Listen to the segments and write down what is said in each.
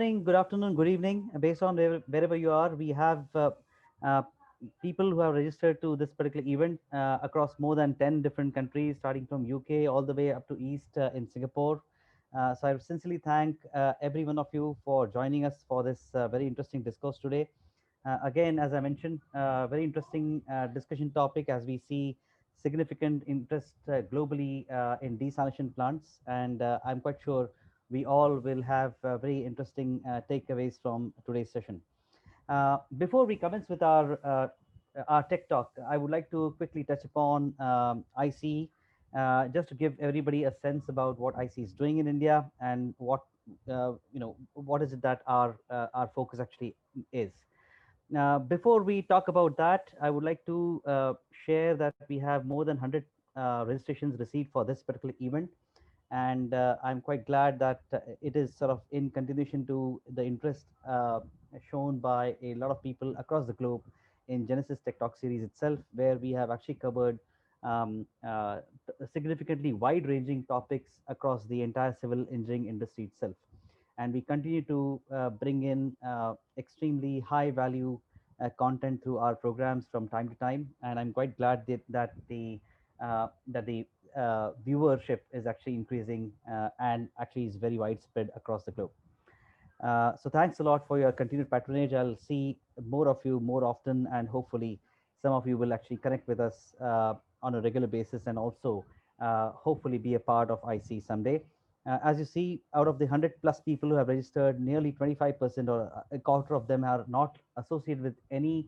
morning, good afternoon, good evening. Based on wherever you are, we have uh, people who have registered to this particular event across more than 10 different countries, starting from UK all the way up to East in Singapore. So I sincerely thank every one of you for joining us for this very interesting discourse today. Again, as I mentioned, very interesting discussion topic as we see significant interest globally in desalination plants. And I'm quite sure we all will have very interesting takeaways from today's session. Before we commence with our tech talk, I would like to quickly touch upon IC, just to give everybody a sense about what IC is doing in India and what is it that our focus actually is. Before we talk about that, I would like to share that we have more than 100 registrations received for this particular event. And I'm quite glad that it is sort of in continuation to the interest shown by a lot of people across the globe in Genesis Tech Talk series itself, where we have actually covered significantly wide-ranging topics across the entire civil engineering industry itself. And we continue to bring in extremely high value content through our programs from time to time. And I'm quite glad that the viewership is actually increasing and actually is very widespread across the globe. So thanks a lot for your continued patronage. I'll see more of you more often, and hopefully some of you will actually connect with us on a regular basis, and also hopefully be a part of IC someday. As you see, out of the 100 plus people who have registered, nearly 25% or a quarter of them are not associated with any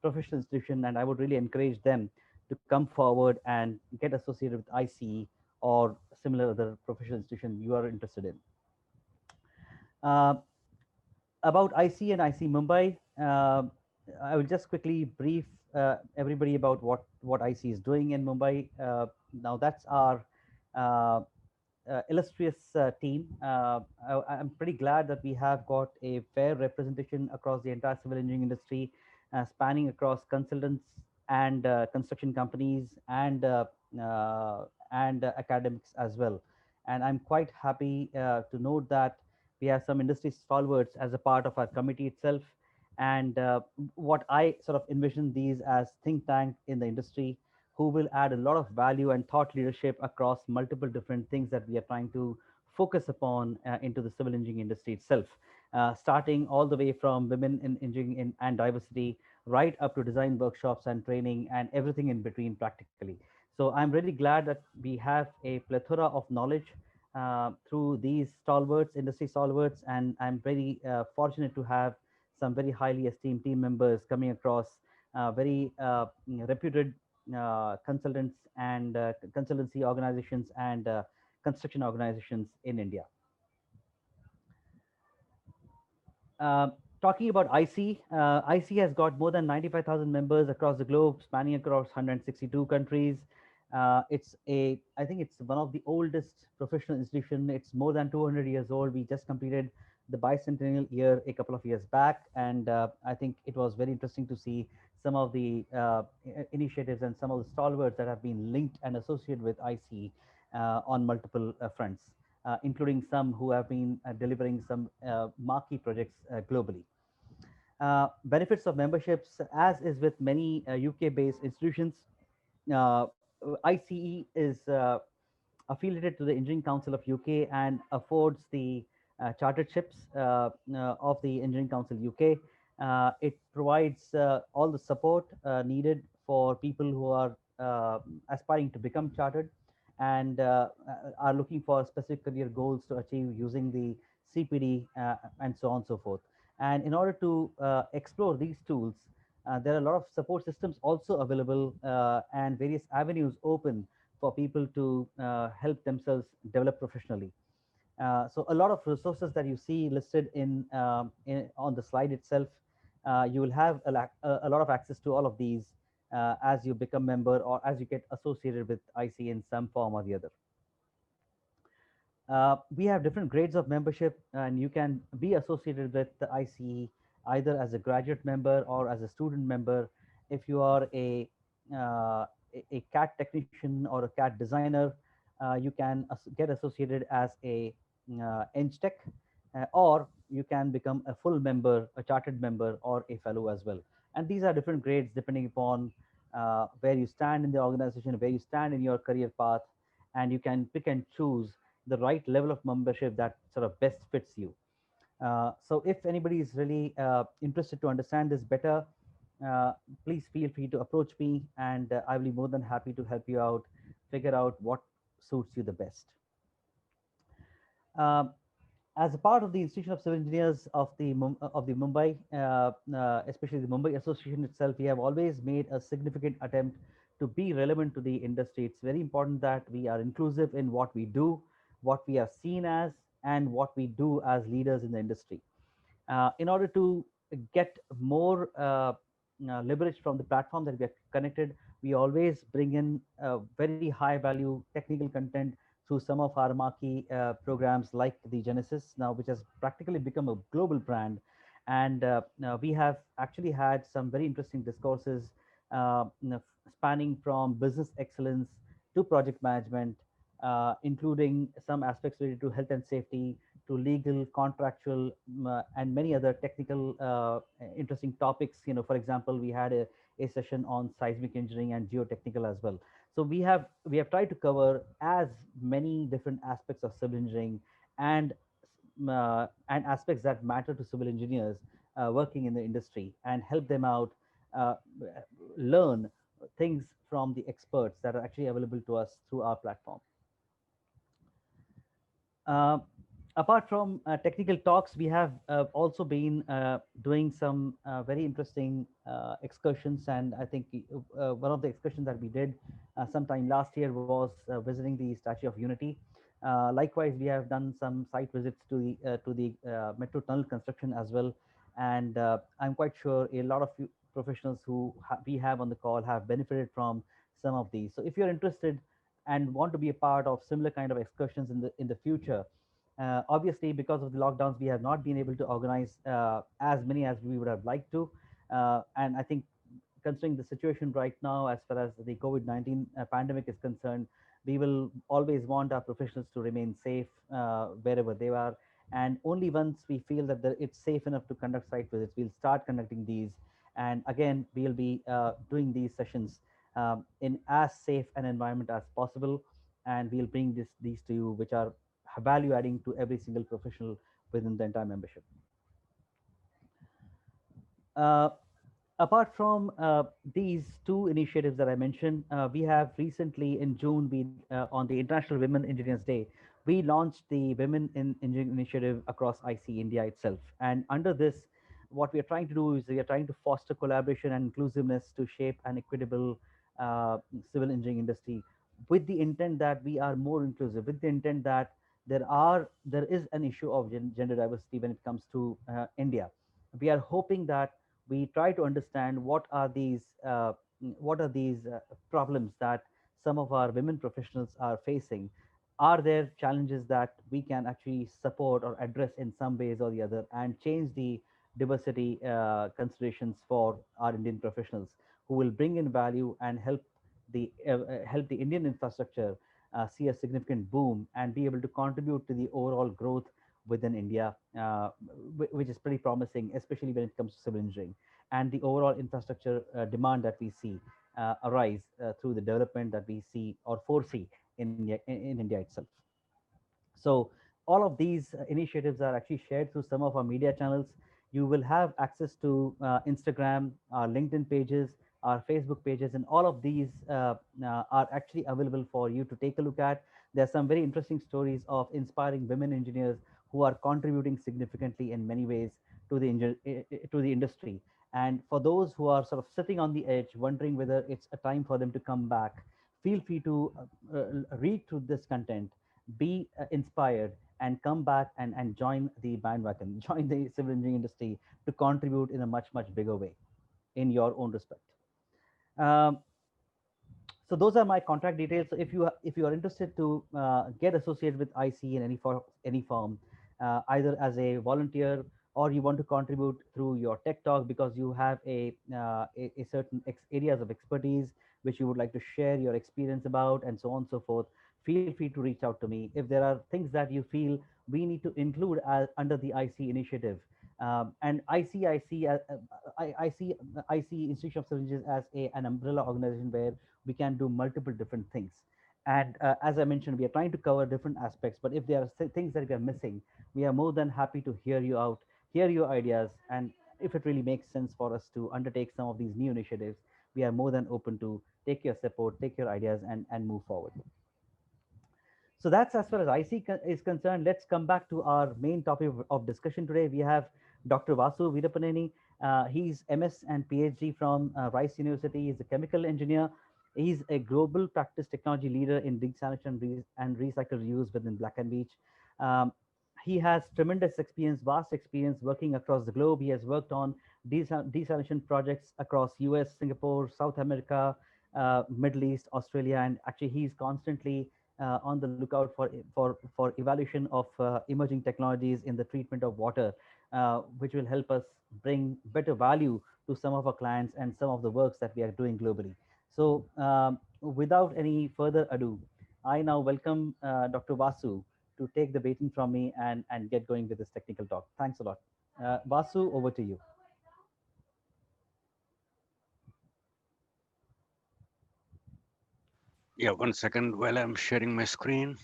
professional institution, and I would really encourage them to come forward and get associated with ICE or similar other professional institution you are interested in. Uh, about IC and IC Mumbai, I will just quickly brief everybody about what IC is doing in Mumbai. Now that's our illustrious team. I'm pretty glad that we have got a fair representation across the entire civil engineering industry, spanning across consultants and construction companies and academics as well. And I'm quite happy to note that we have some industry stalwarts as a part of our committee itself. And what I sort of envision these as think tank in the industry, who will add a lot of value and thought leadership across multiple different things that we are trying to focus upon into the civil engineering industry itself, starting all the way from women in engineering and diversity, right up to design workshops and training and everything in between practically. So I'm really glad that we have a plethora of knowledge through these stalwarts, industry stalwarts, and I'm very fortunate to have some very highly esteemed team members coming across very reputed consultants and consultancy organizations and construction organizations in India. Talking about IC, IC has got more than 95,000 members across the globe, spanning across 162 countries. I think it's one of the oldest professional institution. It's more than 200 years old. We just completed the bicentennial year a couple of years back, and I think it was very interesting to see some of the initiatives and some of the stalwarts that have been linked and associated with IC on multiple fronts, including some who have been delivering some marquee projects globally. Benefits of memberships, as is with many UK-based institutions, ICE is affiliated to the Engineering Council of UK and affords the charterships of the Engineering Council UK. It provides all the support needed for people who are aspiring to become chartered and are looking for specific career goals to achieve using the CPD and so on and so forth. And in order to explore these tools, there are a lot of support systems also available and various avenues open for people to help themselves develop professionally. So a lot of resources that you see listed on the slide itself, you will have a lot of access to all of these as you become member or as you get associated with IC in some form or the other. We have different grades of membership, and you can be associated with the ICE either as a graduate member or as a student member. If you are a CAD technician or a CAD designer, you can get associated as a Eng Tech, or you can become a full member, a chartered member, or a fellow as well. And these are different grades depending upon where you stand in the organization, where you stand in your career path, and you can pick and choose the right level of membership that sort of best fits you. So if anybody is really interested to understand this better, uh, please feel free to approach me, and I will be more than happy to help you out, figure out what suits you the best. Um, as a part of the Institution of Civil Engineers of the Mumbai, especially the Mumbai Association itself, we have always made a significant attempt to be relevant to the industry. It's very important that we are inclusive in what we do, what we are seen as, and what we do as leaders in the industry. In order to get more leverage from the platform that we are connected, we always bring in very high value technical content through some of our marquee programs like the Genesis now, which has practically become a global brand. And we have actually had some very interesting discourses spanning from business excellence to project management, including some aspects related to health and safety, to legal, contractual, and many other technical interesting topics. For example, we had a session on seismic engineering and geotechnical as well. So we have tried to cover as many different aspects of civil engineering and and aspects that matter to civil engineers working in the industry, and help them out uh, learn things from the experts that are actually available to us through our platform. Uh, Apart from technical talks, we have also been doing some very interesting excursions. And I think one of the excursions that we did sometime last year was visiting the Statue of Unity. Likewise, we have done some site visits to the metro tunnel construction as well. And I'm quite sure a lot of you professionals who we have on the call have benefited from some of these. So if you're interested and want to be a part of similar kind of excursions in the future. Obviously, because of the lockdowns, we have not been able to organize as many as we would have liked to. And I think, considering the situation right now, as far as the COVID-19 pandemic is concerned, we will always want our professionals to remain safe wherever they are. And only once we feel that it's safe enough to conduct site visits, we'll start conducting these. And again, we'll be doing these sessions in as safe an environment as possible. And we'll bring these to you, which are value adding to every single professional within the entire membership. Uh, Apart from these two initiatives that I mentioned, we have recently in June, on the International Women Engineers Day, we launched the Women in Engineering Initiative across IC India itself. And under this, what we are trying to do is we are trying to foster collaboration and inclusiveness to shape an equitable civil engineering industry, with the intent that we are more inclusive, with the intent that there is an issue of gender diversity when it comes to India. We are hoping that we try to understand what are these problems that some of our women professionals are facing. Are there challenges that we can actually support or address in some ways or the other, and change the diversity considerations for our Indian professionals, who will bring in value and help the Indian infrastructure see a significant boom and be able to contribute to the overall growth within India, which is pretty promising, especially when it comes to civil engineering and the overall infrastructure demand that we see arise through the development that we see or foresee in India itself. So all of these initiatives are actually shared through some of our media channels. You will have access to Instagram, our LinkedIn pages, our Facebook pages, and all of these are actually available for you to take a look at. There are some very interesting stories of inspiring women engineers who are contributing significantly in many ways to the industry. And for those who are sort of sitting on the edge, wondering whether it's a time for them to come back, feel free to read through this content, be inspired, and come back and join the bandwagon, join the civil engineering industry to contribute in a much, much bigger way in your own respect. Um, so those are my contact details. So if you are interested to get associated with IC in any form, either as a volunteer, or you want to contribute through your tech talk because you have a certain areas of expertise which you would like to share your experience about, and so on and so forth, feel free to reach out to me. If there are things that you feel we need to include under the IC initiative. And I see Institution of Syringes as an umbrella organization where we can do multiple different things. And as I mentioned, we are trying to cover different aspects. But if there are things that we are missing, we are more than happy to hear you out, hear your ideas, and if it really makes sense for us to undertake some of these new initiatives, we are more than open to take your support, take your ideas, and move forward. So that's as far as is concerned. Let's come back to our main topic of discussion today. We have Dr. Vasu Veerapaneni. He's MS and PhD from Rice University. He's a chemical engineer. He's a global practice technology leader in desalination and recycle reuse within Black and Veatch. Um, he has tremendous experience, vast experience working across the globe. He has worked on desalination projects across US, Singapore, South America, Middle East, Australia, and actually he's constantly on the lookout for evaluation of emerging technologies in the treatment of water, which will help us bring better value to some of our clients and some of the works that we are doing globally. So, without any further ado, I now welcome Dr. Vasu to take the baton from me and get going with this technical talk. Thanks a lot. Vasu, over to you. Yeah, 1 second while I'm sharing my screen.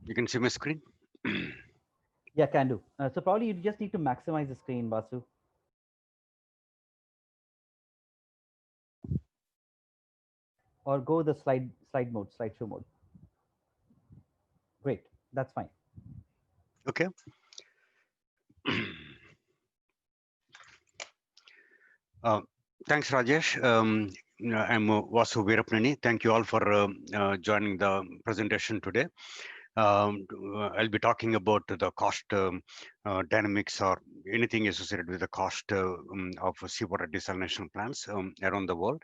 You can see my screen? Yeah, can do. So probably you just need to maximize the screen, Vasu, or go the slideshow mode. Great, that's fine. Okay. Thanks, Rajesh. I'm Vasu Veerapaneni. Thank you all for joining the presentation today. I'll be talking about the cost dynamics or anything associated with the cost of seawater desalination plants around the world.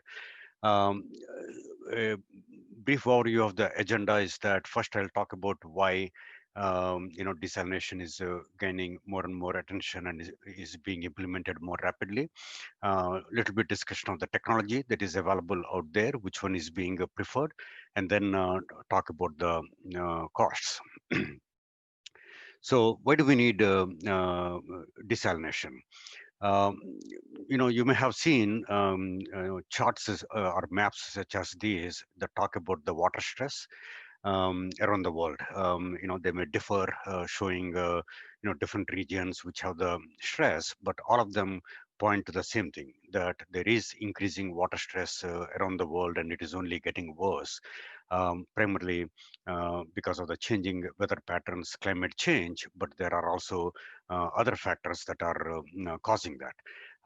Um, a brief overview of the agenda is that first I'll talk about why desalination is gaining more and more attention and is being implemented more rapidly. Little bit discussion of the technology that is available out there, which one is being preferred, and then talk about the costs. So why do we need desalination? Um, you may have seen charts or maps such as these that talk about the water stress around the world. They may differ, showing different regions which have the stress, but all of them point to the same thing, that there is increasing water stress around the world, and it is only getting worse, primarily because of the changing weather patterns, climate change, but there are also other factors that are causing that.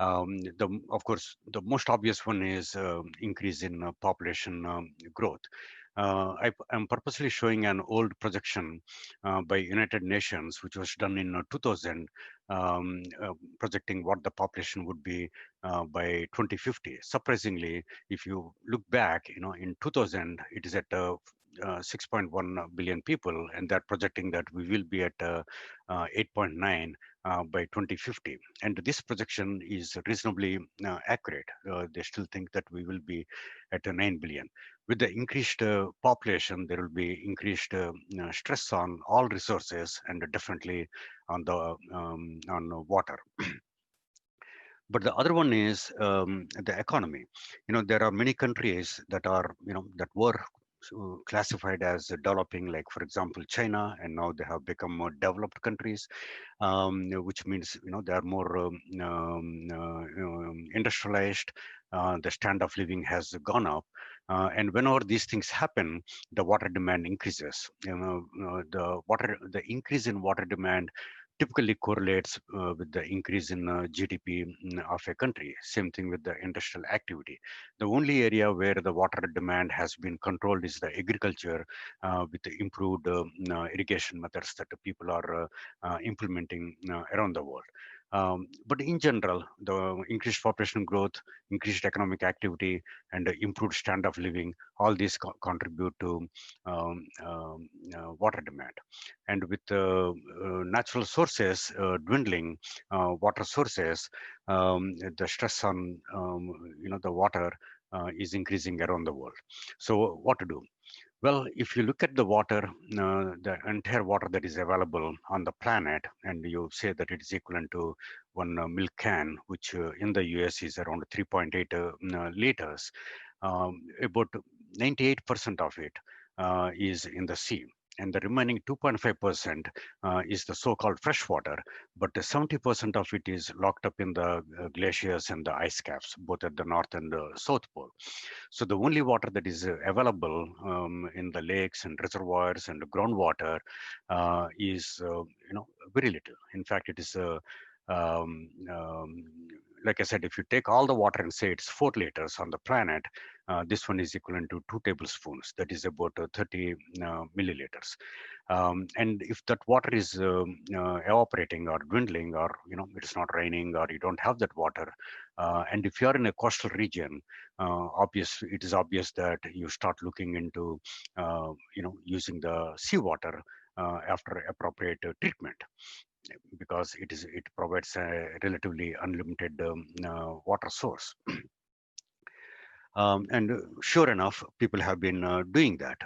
Of course, the most obvious one is increase in population growth. I'm purposely showing an old projection by United Nations, which was done in 2000, projecting what the population would be by 2050. Surprisingly, if you look back, in 2000, it is at 6.1 billion people, and they're projecting that we will be at 8.9 by 2050. And this projection is reasonably accurate. They still think that we will be at 9 billion. With the increased population, there will be increased stress on all resources and definitely on the on water. But the other one is the economy. There are many countries that are, that were classified as developing, like for example China, and now they have become more developed countries, which means they are more industrialized. The standard of living has gone up, and whenever these things happen, the water demand increases. The increase in water demand typically correlates with the increase in GDP of a country. Same thing with the industrial activity. The only area where the water demand has been controlled is the agriculture, with the improved irrigation methods that the people are implementing around the world. But in general, the increased population growth, increased economic activity, and improved standard of living, all these contribute to water demand. And with natural sources dwindling, water sources, the stress on the water is increasing around the world. So what to do? Well, if you look at the water, the entire water that is available on the planet, and you say that it is equivalent to one milk can, which in the US is around 3.8 liters, about 98% of it is in the sea. And the remaining 2.5% is the so-called fresh water, but 70% of it is locked up in the glaciers and the ice caps, both at the north and the south pole. So the only water that is available in the lakes and reservoirs and groundwater is very little. In fact, it is um, um, like I said, if you take all the water and say it's 4 liters on the planet, this one is equivalent to 2 tablespoons. That is about 30 milliliters. And if that water is evaporating or dwindling, or it is not raining, or you don't have that water, and if you are in a coastal region, it is obvious that you start looking into using the seawater after appropriate treatment, because it provides a relatively unlimited water source. And sure enough, people have been doing that.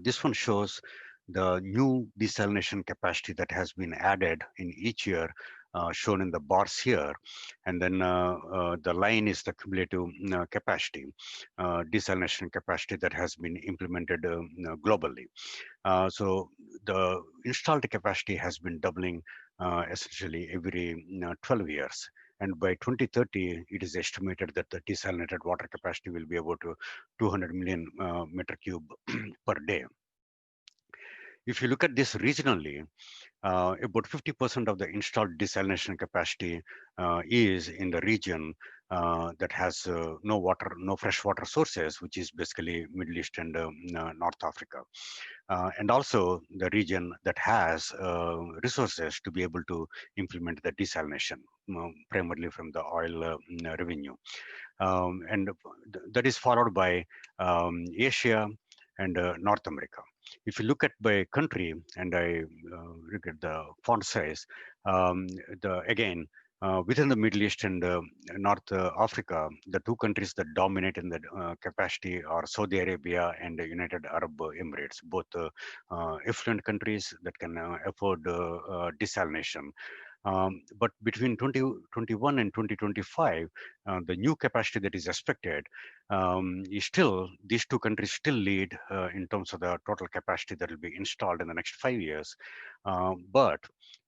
This one shows the new desalination capacity that has been added in each year, shown in the bars here. And then the line is the cumulative capacity, desalination capacity that has been implemented globally. So the installed capacity has been doubling essentially every 12 years. And by 2030, it is estimated that the desalinated water capacity will be about 200 million meter cube per day. If you look at this regionally, about 50% of the installed desalination capacity is in the region that has no water, no fresh water sources, which is basically Middle East and North Africa. And also the region that has resources to be able to implement the desalination, primarily from the oil revenue. And that is followed by Asia and North America. If you look at by country, and I look at the font size, again, within the Middle East and North Africa, the two countries that dominate in the capacity are Saudi Arabia and the United Arab Emirates, both affluent countries that can afford desalination. But between 2021 and 2025, the new capacity that is expected is still, these two countries still lead in terms of the total capacity that will be installed in the next 5 years. But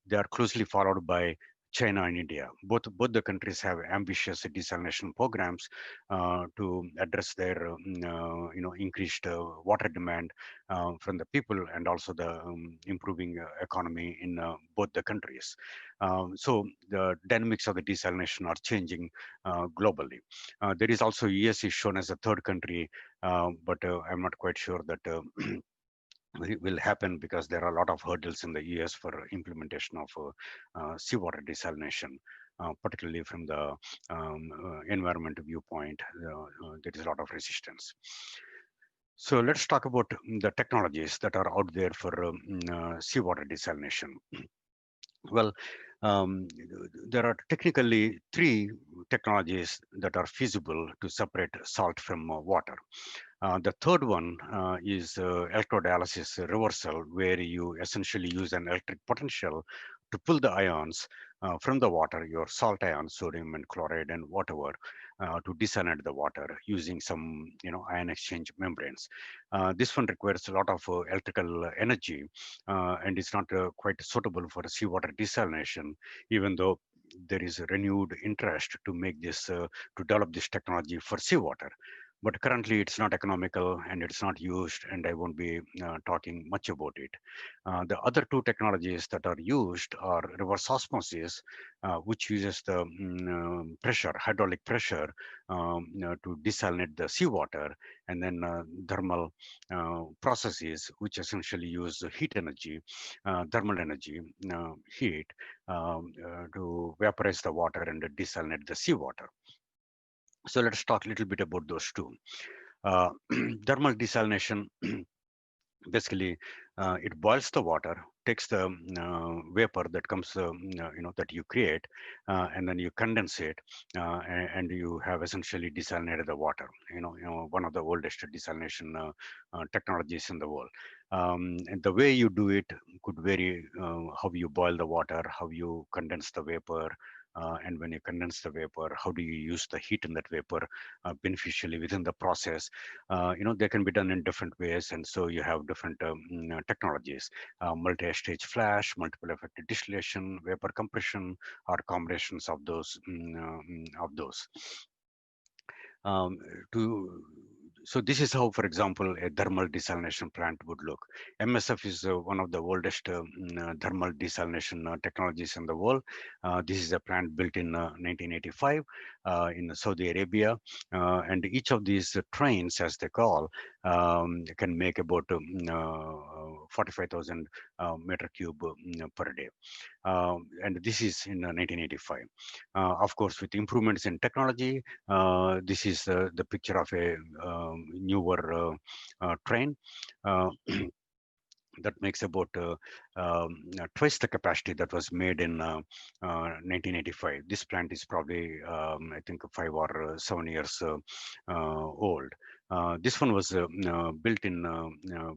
they are closely followed by China and India. Both the countries have ambitious desalination programs to address their increased water demand from the people, and also the improving economy in both the countries. So the dynamics of the desalination are changing globally. There is also US is shown as a third country, but I'm not quite sure that will happen, because there are a lot of hurdles in the US for implementation of seawater desalination, particularly from the environment viewpoint. There is a lot of resistance. So let's talk about the technologies that are out there for seawater desalination. Well, um, there are technically three technologies that are feasible to separate salt from water. The third one is electrodialysis reversal, where you essentially use an electric potential to pull the ions from the water, your salt ions, sodium and chloride and whatever, to desalinate the water using some ion exchange membranes. This one requires a lot of electrical energy, and it's not quite suitable for seawater desalination, even though there is a renewed interest to make this to develop this technology for seawater. but currently it's not economical and it's not used, and I won't be talking much about it. The other two technologies that are used are reverse osmosis, which uses the pressure, hydraulic pressure, to desalinate the seawater, and then thermal processes, which essentially use heat energy, thermal energy, heat, to vaporize the water and desalinate the seawater. So let's talk a little bit about those two. Uh, Thermal desalination, basically, it boils the water, takes the vapor that comes, that you create, and then you condense it, and you have essentially desalinated the water. One of the oldest desalination technologies in the world. And the way you do it could vary, how you boil the water, how you condense the vapor, and when you condense the vapor, how do you use the heat in that vapor beneficially within the process. They can be done in different ways, and so you have different technologies: multi-stage flash, multiple effect distillation, vapor compression, or combinations of those. um, to so this is how, for example, a thermal desalination plant would look. MSF is one of the oldest thermal desalination technologies in the world. This is a plant built in 1985 in Saudi Arabia, and each of these trains, as they call, can make about 45,000 meter cube per day. And this is in 1985. Of course, with improvements in technology, this is the picture of a newer train. That makes about twice the capacity that was made in 1985. This plant is probably, I think, 5 or 7 years old. This one was built in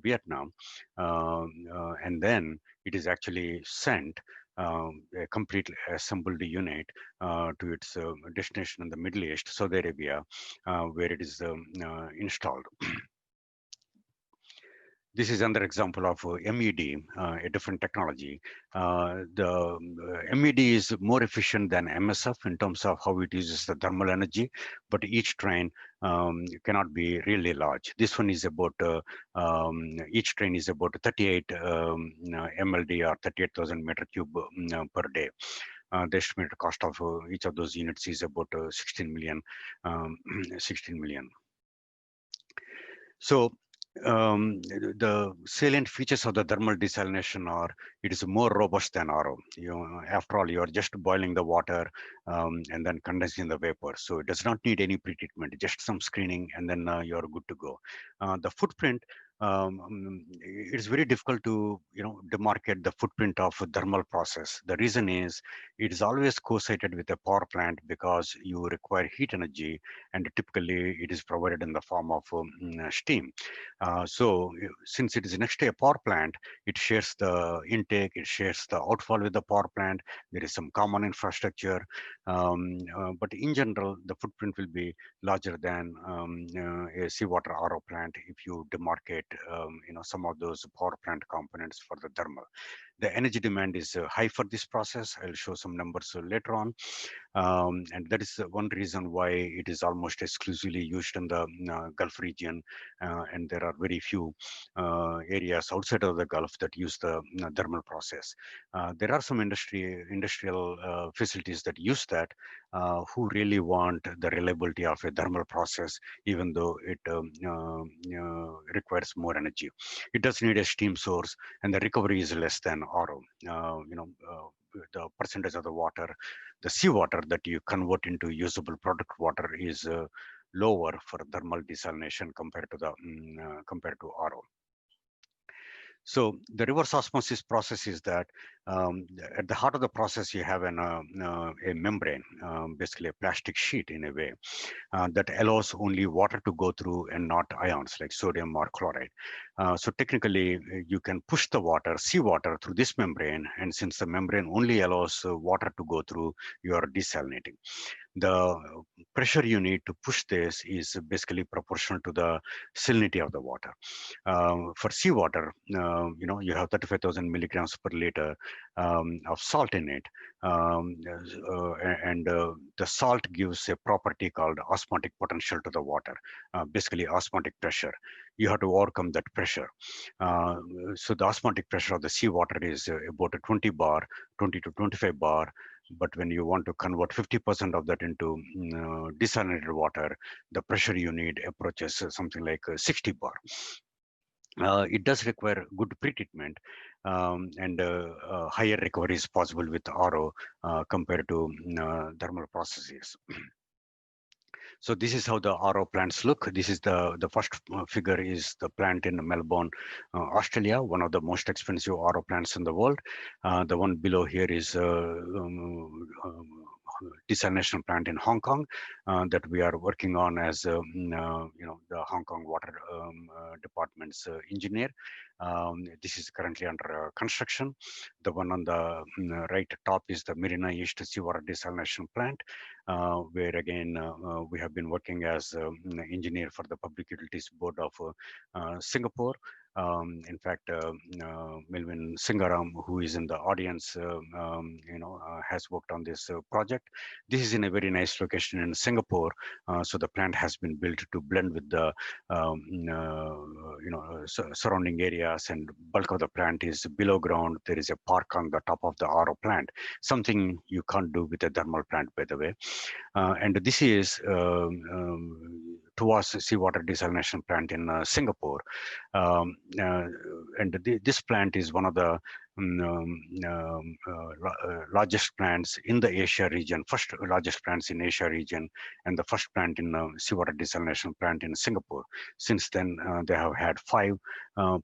Vietnam, and then it is actually sent, a completely assembled unit, to its destination in the Middle East, Saudi Arabia, where it is installed. This is another example of MED, a different technology. The MED is more efficient than MSF in terms of how it uses the thermal energy, but each train cannot be really large. This one is about, each train is about 38 MLD, or 38,000 meter cube per day. The estimated cost of each of those units is about 16 million. 16 million. So the salient features of the thermal desalination are: it is more robust than RO. After all, you are just boiling the water and then condensing the vapor. So it does not need any pretreatment, just some screening, and then you are good to go. The footprint, it's very difficult to demarcate the footprint of a thermal process. The reason is it is always co-sited with a power plant, because you require heat energy, and typically it is provided in the form of steam. So since it is next to a power plant, it shares the intake, it shares the outfall with the power plant. There is some common infrastructure, but in general, the footprint will be larger than a seawater RO plant if you demarcate, some of those power plant components for the thermal. The energy demand is high for this process. I'll show some numbers later on. And that is one reason why it is almost exclusively used in the Gulf region, and there are very few areas outside of the Gulf that use the thermal process. There are some industrial facilities that use that, who really want the reliability of a thermal process, even though it requires more energy. It does need a steam source, and the recovery is less than RO. The percentage of the water, the seawater that you convert into usable product water, is lower for thermal desalination compared to RO. So the reverse osmosis process is that, at the heart of the process, you have a membrane, basically a plastic sheet in a way, that allows only water to go through and not ions like sodium or chloride. So technically, you can push the seawater, through this membrane, and since the membrane only allows water to go through, you are desalinating. The pressure you need to push this is basically proportional to the salinity of the water. For seawater, you have 35,000 milligrams per liter of salt in it. And the salt gives a property called osmotic potential to the water, basically osmotic pressure. You have to overcome that pressure. Uh, so the osmotic pressure of the seawater is about a 20 bar, 20 to 25 bar. But when you want to convert 50% of that into desalinated water, the pressure you need approaches something like 60 bar. It does require good pretreatment, and higher recovery is possible with RO compared to thermal processes. So this is how the RO plants look. This is the first figure is the plant in Melbourne, Australia, one of the most expensive RO plants in the world. The one below here is desalination plant in Hong Kong that we are working on as the Hong Kong Water Department's engineer. This is currently under construction. The one on the right top is the Marina East Seawater Desalination Plant, where again we have been working as engineer for the Public Utilities Board of Singapore. In fact, Melvin Singaram, who is in the audience, has worked on this project. This is in a very nice location in Singapore. So the plant has been built to blend with the surrounding areas, and bulk of the plant is below ground. There is a park on the top of the RO plant, something you can't do with a thermal plant, by the way. And this is Tuas Seawater Desalination Plant in Singapore. And this plant is one of the largest plants in the Asia region, first largest plants in Asia region, and the first plant in seawater desalination plant in Singapore. Since then, they have had 5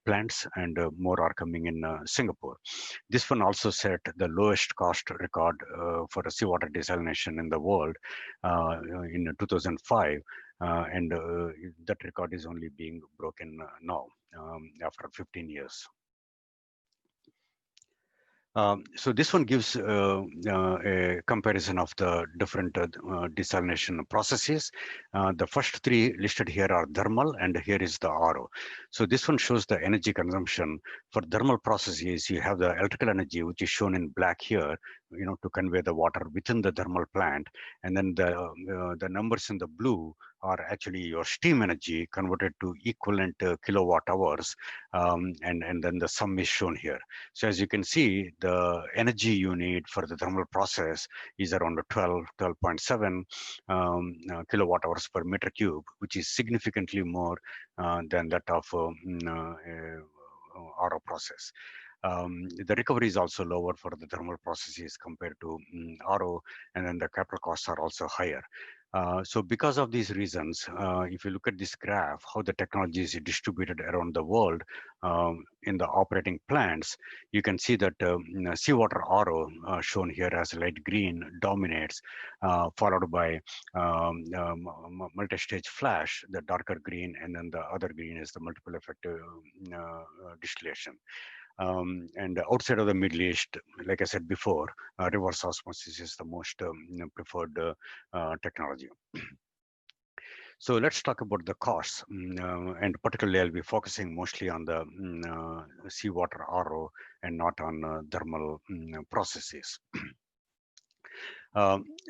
plants, and more are coming in Singapore. This one also set the lowest cost record for a seawater desalination in the world in 2005. And that record is only being broken now after 15 years. So this one gives a comparison of the different desalination processes. The first 3 listed here are thermal, and here is the RO. So this one shows the energy consumption. For thermal processes, you have the electrical energy, which is shown in black here, to convey the water within the thermal plant. And then the numbers in the blue are actually your steam energy converted to equivalent kilowatt hours. And then the sum is shown here. So as you can see, the energy you need for the thermal process is around 12.7 kilowatt hours per meter cube, which is significantly more than that of RO process. The recovery is also lower for the thermal processes compared to RO, and then the capital costs are also higher. So because of these reasons, if you look at this graph, how the technology is distributed around the world in the operating plants, you can see that seawater RO, shown here as light green, dominates, followed by multi-stage flash, the darker green, and then the other green is the multiple effect distillation. And outside of the Middle East, like I said before, reverse osmosis is the most preferred technology. So let's talk about the costs, and particularly I'll be focusing mostly on the seawater RO and not on thermal processes.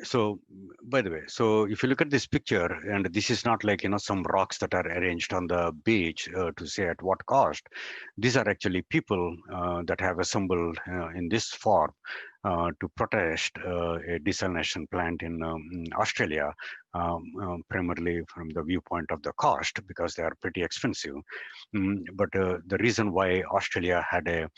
So by the way, so if you look at this picture, and this is not like some rocks that are arranged on the beach to say at what cost. These are actually people that have assembled in this form to protest a desalination plant in Australia, primarily from the viewpoint of the cost, because they are pretty expensive. But the reason why Australia had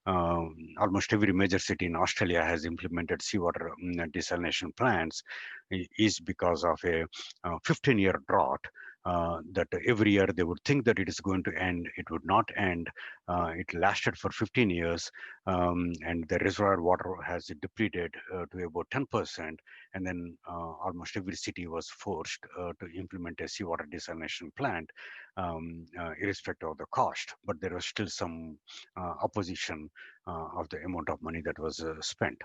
almost every major city in Australia has implemented seawater desalination plants is because of a 15-year drought. That every year they would think that it is going to end. It would not end. It lasted for 15 years, and the reservoir water has depleted to about 10%. And then almost every city was forced to implement a seawater desalination plant, irrespective of the cost. But there was still some opposition of the amount of money that was spent.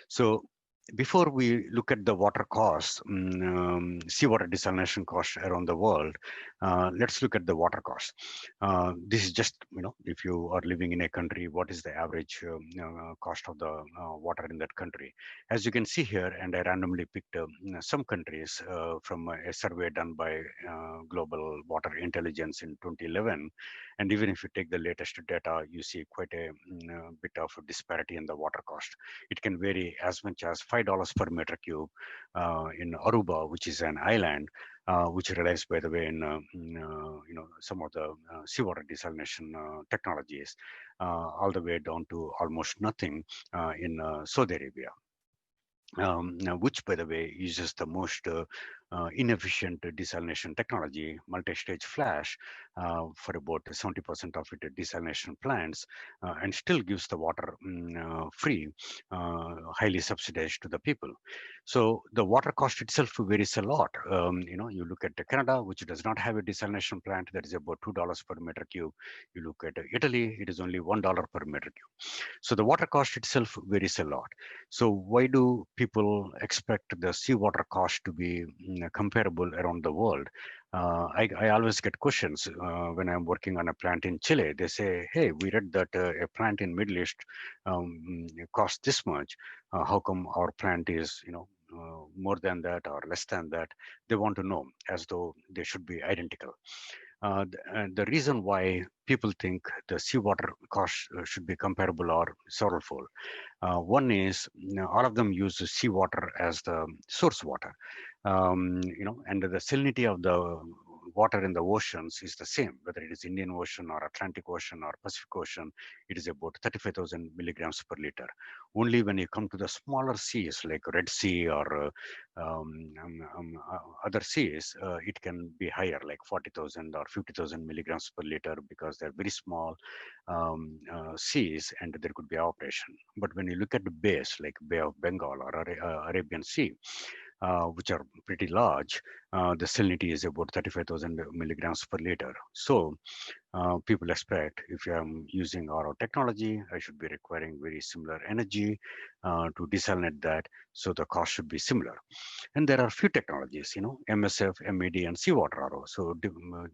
So Before we look at the water costs, seawater desalination costs around the world, let's look at the water cost. This is just, if you are living in a country, what is the average cost of the water in that country? As you can see here, and I randomly picked some countries from a survey done by Global Water Intelligence in 2011. And even if you take the latest data, you see quite a bit of a disparity in the water cost. It can vary as much as $5 per meter cube in Aruba, which is an island, which relies, by the way, in some of the seawater desalination technologies, all the way down to almost nothing in Saudi Arabia. Now, which, by the way, uses the most inefficient desalination technology, multi-stage flash, for about 70% of it desalination plants, and still gives the water free, highly subsidized to the people. So the water cost itself varies a lot. You look at Canada, which does not have a desalination plant, that is about $2 per meter cube. You look at Italy, it is only $1 per meter cube. So the water cost itself varies a lot. So why do people expect the seawater cost to be comparable around the world? I always get questions when I'm working on a plant in Chile. They say, "Hey, we read that a plant in Middle East costs this much. How come our plant is, more than that or less than that?" They want to know, as though they should be identical. And the reason why people think the seawater cost should be comparable are severalfold. One is, all of them use the seawater as the source water, and the salinity of the water in the oceans is the same, whether it is Indian Ocean or Atlantic Ocean or Pacific Ocean. It is about 35,000 milligrams per liter. Only when you come to the smaller seas like Red Sea or other seas, it can be higher, like 40,000 or 50,000 milligrams per liter, because they're very small seas and there could be evaporation. But when you look at the bays, like Bay of Bengal or Arabian Sea, which are pretty large, the salinity is about 35,000 milligrams per liter. So people expect, if I'm using RO technology, I should be requiring very similar energy to desalinate that, so the cost should be similar. And there are few technologies, MSF, MED, and seawater RO. So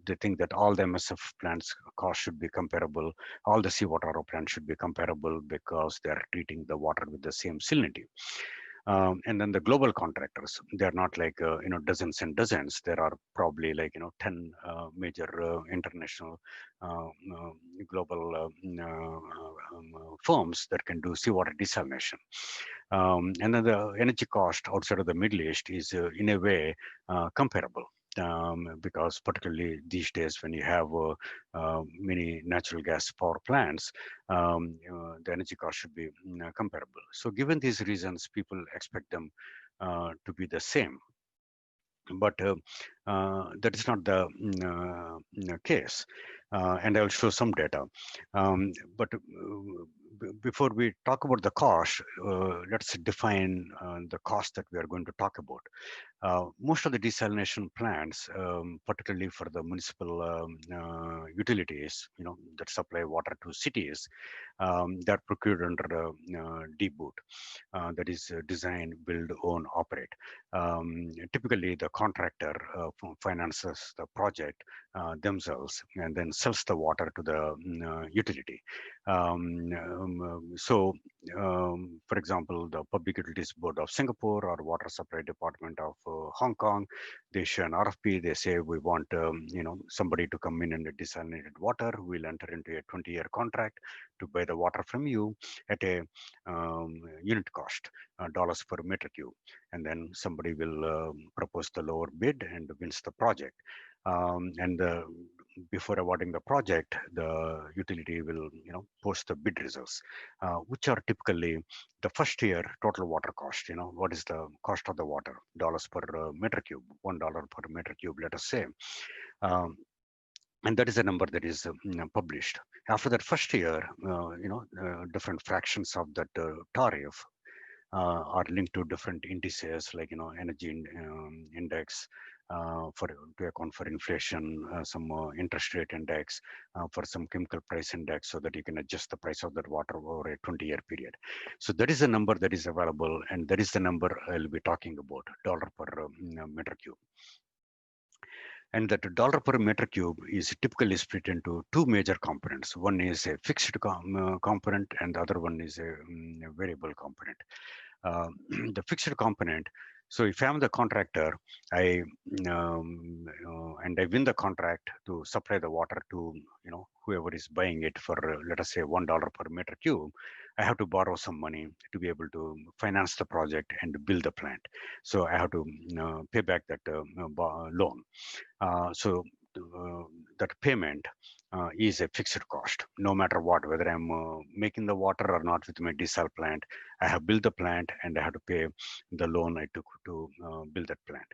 they think that all the MSF plants cost should be comparable, all the seawater RO plants should be comparable because they're treating the water with the same salinity. And then the global contractors, they're not like dozens and dozens. There are probably like 10 major international global firms that can do seawater desalination. And then the energy cost outside of the Middle East is in a way comparable. Because particularly these days, when you have many natural gas power plants, the energy cost should be comparable. So given these reasons, people expect them to be the same. But that is not the case. And I'll show some data. But before we talk about the cost, let's define the cost that we are going to talk about. Most of the desalination plants, particularly for the municipal utilities, that supply water to cities, they're procured under DBOOT, that is design, build, own, operate. Typically, the contractor finances the project themselves and then sells the water to the utility. So, for example, the Public Utilities Board of Singapore or Water Supply Department of Hong Kong, they issue an RFP. They say, we want somebody to come in and desalinated water. We'll enter into a 20-year contract to buy the water from you at a unit cost, dollars per meter cube. And then somebody will propose the lower bid and wins the project. And before awarding the project, the utility will, post the bid results, which are typically the first year total water cost. What is the cost of the water? Dollars per meter cube, $1 per meter cube, let us say. And that is a number that is published. After that first year, different fractions of that tariff are linked to different indices, like energy index, to account for inflation, some interest rate index, for some chemical price index, so that you can adjust the price of that water over a 20-year period. So that is the number that is available, and that is the number I'll be talking about, dollar per meter cube. And that dollar per meter cube is typically split into two major components. One is a fixed component, and the other one is a variable component. The fixed component. So if I'm the contractor, I and I win the contract to supply the water to whoever is buying it for let us say $1 per meter cube, I have to borrow some money to be able to finance the project and build the plant. So I have to pay back that loan. So that payment is a fixed cost, no matter what, whether I'm making the water or not with my desal plant. I have built the plant and I have to pay the loan I took to build that plant.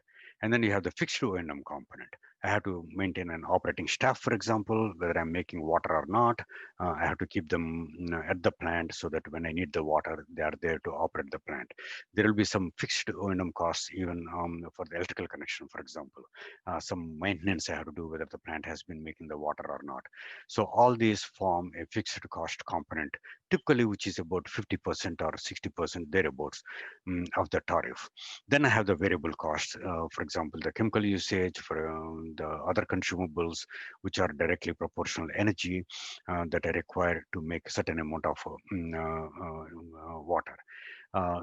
And then you have the fixed O&M component. I have to maintain an operating staff, for example, whether I'm making water or not. I have to keep them at the plant so that when I need the water, they are there to operate the plant. There will be some fixed O&M costs even for the electrical connection, for example. Some maintenance I have to do whether the plant has been making the water or not. So all these form a fixed cost component, typically which is about 50% or 60% thereabouts of the tariff. Then I have the variable costs, for example, the chemical usage, for the other consumables, which are directly proportional energy that are required to make a certain amount of water.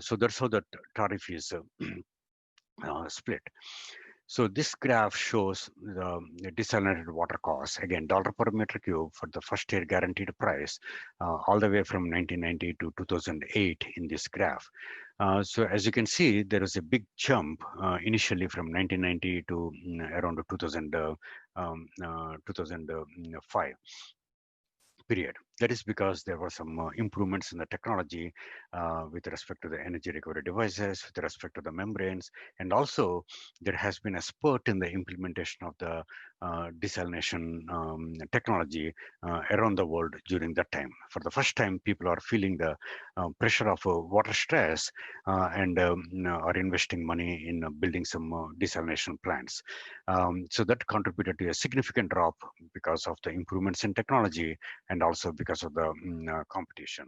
So that's how the tariff is split. So this graph shows the desalinated water costs, again, dollar per meter cube for the first year guaranteed price, all the way from 1990 to 2008 in this graph. So as you can see, there is a big jump initially from 1990 to around 2005 period. That is because there were some improvements in the technology with respect to the energy recovery devices, with respect to the membranes, and also there has been a spurt in the implementation of the desalination technology around the world during that time. For the first time, people are feeling the pressure of water stress and are investing money in building some desalination plants. So that contributed to a significant drop because of the improvements in technology and also because of the competition.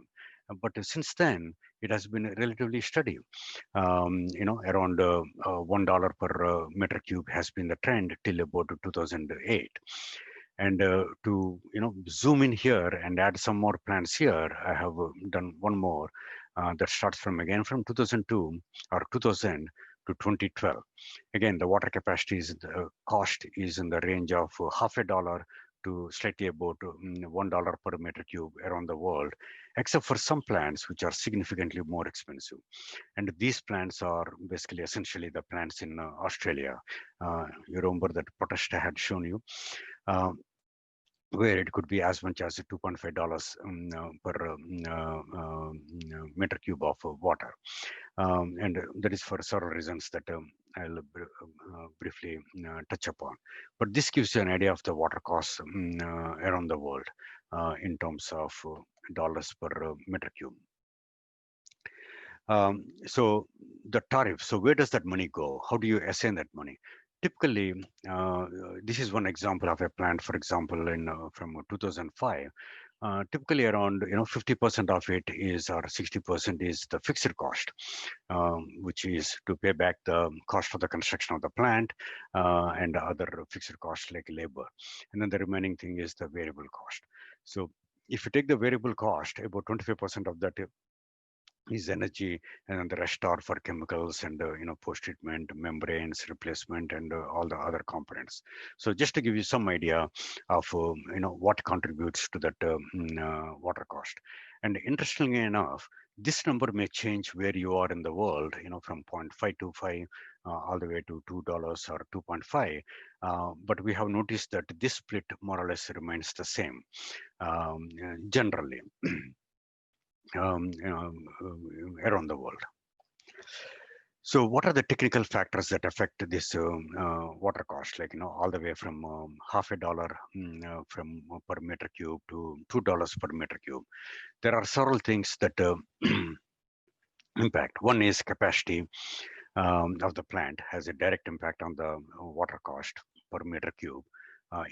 But since then, it has been relatively steady. Around $1 per meter cube has been the trend till about 2008. And to zoom in here and add some more plants here, I have done one more that starts from again from 2002 or 2000 to 2012. Again, the water capacity is the cost is in the range of half a dollar to slightly about $1 per meter cube around the world, except for some plants which are significantly more expensive. And these plants are basically essentially the plants in Australia. You remember that Protesta had shown you. Where it could be as much as $2.5 per meter cube of water. And that is for several reasons that I'll briefly touch upon. But this gives you an idea of the water costs around the world in terms of dollars per meter cube. So the tariff, so where does that money go? How do you assign that money? Typically, this is one example of a plant, for example, in from 2005. Typically around 50% of it is or 60% is the fixed cost, which is to pay back the cost of the construction of the plant and other fixed costs like labor. And then the remaining thing is the variable cost. So if you take the variable cost, about 25% of that is energy, and the rest are for chemicals and post-treatment, membranes replacement, and all the other components. So just to give you some idea of what contributes to that water cost. And interestingly enough, this number may change where you are in the world, from 0.525 all the way to $2 or 2.5. But we have noticed that this split more or less remains the same generally. Around the world. So what are the technical factors that affect this water cost, like all the way from half a dollar from per meter cube to $2 per meter cube? There are several things that impact. One is capacity. of the plant has a direct impact on the water cost per meter cube,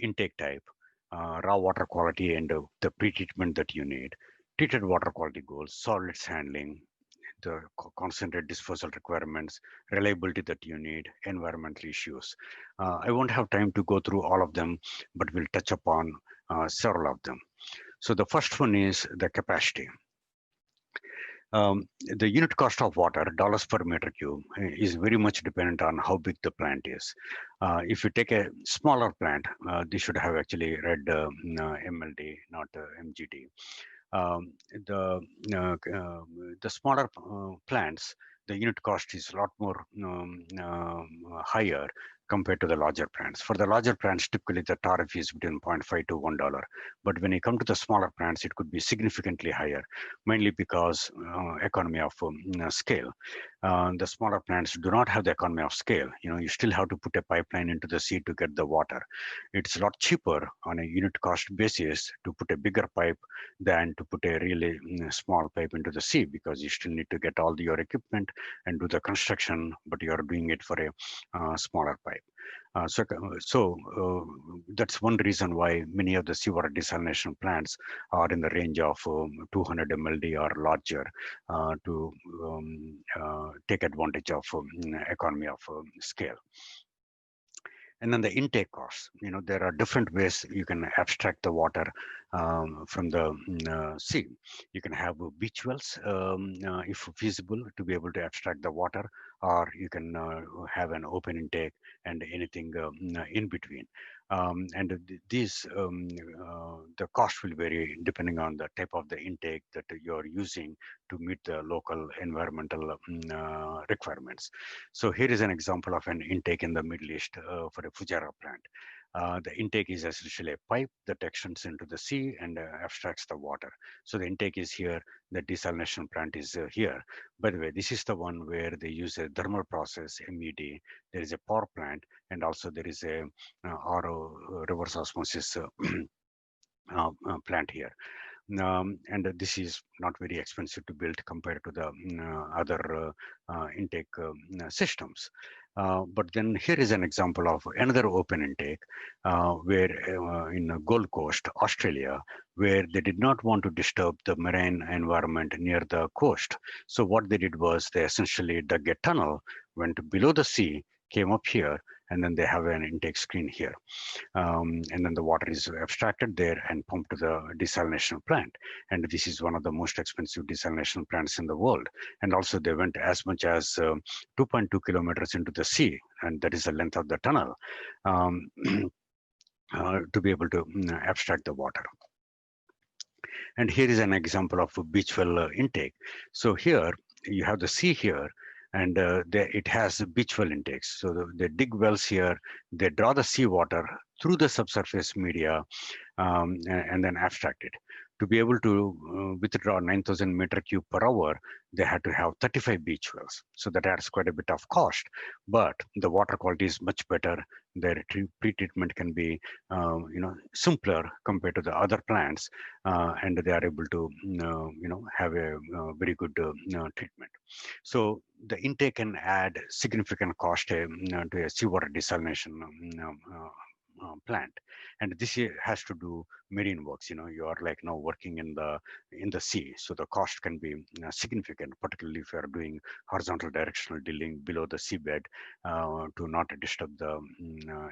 intake type, raw water quality, and the pretreatment that you need, treated water quality goals, solids handling, the concentrate disposal requirements, reliability that you need, environmental issues. I won't have time to go through all of them, but we'll touch upon several of them. So the first one is the capacity. The unit cost of water, dollars per meter cube, is very much dependent on how big the plant is. If you take a smaller plant, this should have actually read MLD, not MGD. Um, the the smaller plants, the unit cost is a lot more higher compared to the larger plants. For the larger plants, typically the tariff is between 0.5 to $1. But when you come to the smaller plants, it could be significantly higher, mainly because economy of scale. The smaller plants do not have the economy of scale. You still have to put a pipeline into the sea to get the water. It's a lot cheaper on a unit cost basis to put a bigger pipe than to put a really small pipe into the sea, because you still need to get all your equipment and do the construction, but you are doing it for a smaller pipe. That's one reason why many of the seawater desalination plants are in the range of 200 MLD or larger to take advantage of economy of scale. And then the intake costs. There are different ways you can abstract the water from the sea. You can have beach wells, if feasible, to be able to abstract the water, or you can have an open intake and anything in between. The cost will vary depending on the type of the intake that you're using to meet the local environmental requirements. So here is an example of an intake in the Middle East for a Fujairah plant. The intake is essentially a pipe that extends into the sea and abstracts the water. So the intake is here, the desalination plant is here. By the way, this is the one where they use a thermal process, MED. There is a power plant, and also there is a RO, reverse osmosis plant here. And this is not very expensive to build compared to the other intake systems. But then here is an example of another open intake where in Gold Coast, Australia, where they did not want to disturb the marine environment near the coast. So what they did was they essentially dug a tunnel, went below the sea, came up here, and then they have an intake screen here. And then the water is abstracted there and pumped to the desalination plant. And this is one of the most expensive desalination plants in the world. And also they went as much as 2.2 kilometers into the sea, and that is the length of the tunnel, to be able to abstract the water. And here is an example of a beach well intake. So here you have the sea here, and it has beach well intakes. So they dig wells here, they draw the seawater through the subsurface media, and then abstract it. To be able to withdraw 9,000 meter cube per hour, they had to have 35 beach wells. So that adds quite a bit of cost, but the water quality is much better. Their pre-treatment can be simpler compared to the other plants, and they are able to have a very good treatment. So the intake can add significant cost to a seawater desalination plant, and this has to do marine works. You are like now working in the sea, so the cost can be significant, particularly if you are doing horizontal directional drilling below the seabed to not disturb the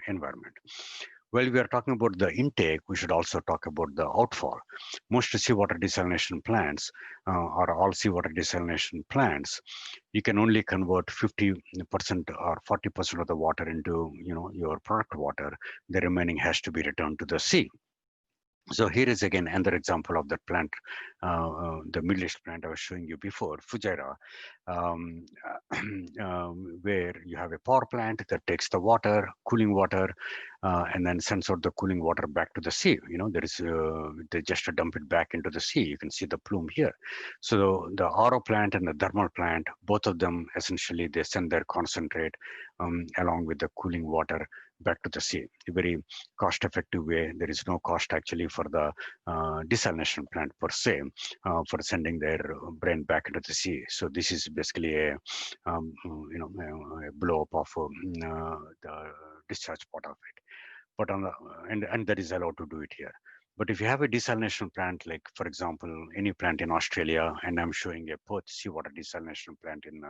environment. While we are talking about the intake, we should also talk about the outfall. Most seawater desalination plants, or all seawater desalination plants, you can only convert 50% or 40% of the water into your product water. The remaining has to be returned to the sea. So here is again another example of that plant, the Middle East plant I was showing you before, Fujairah, where you have a power plant that takes the water, cooling water, and then sends out the cooling water back to the sea. There is they just dump it back into the sea. You can see the plume here. So the RO plant and the thermal plant, both of them essentially they send their concentrate along with the cooling water back to the sea. A very cost-effective way. There is no cost actually for the desalination plant per se for sending their brine back into the sea. So this is basically a a blow up of the discharge part of it. But on the and that is allowed to do it here. But if you have a desalination plant, like for example, any plant in Australia, and I'm showing a PERTH seawater desalination plant in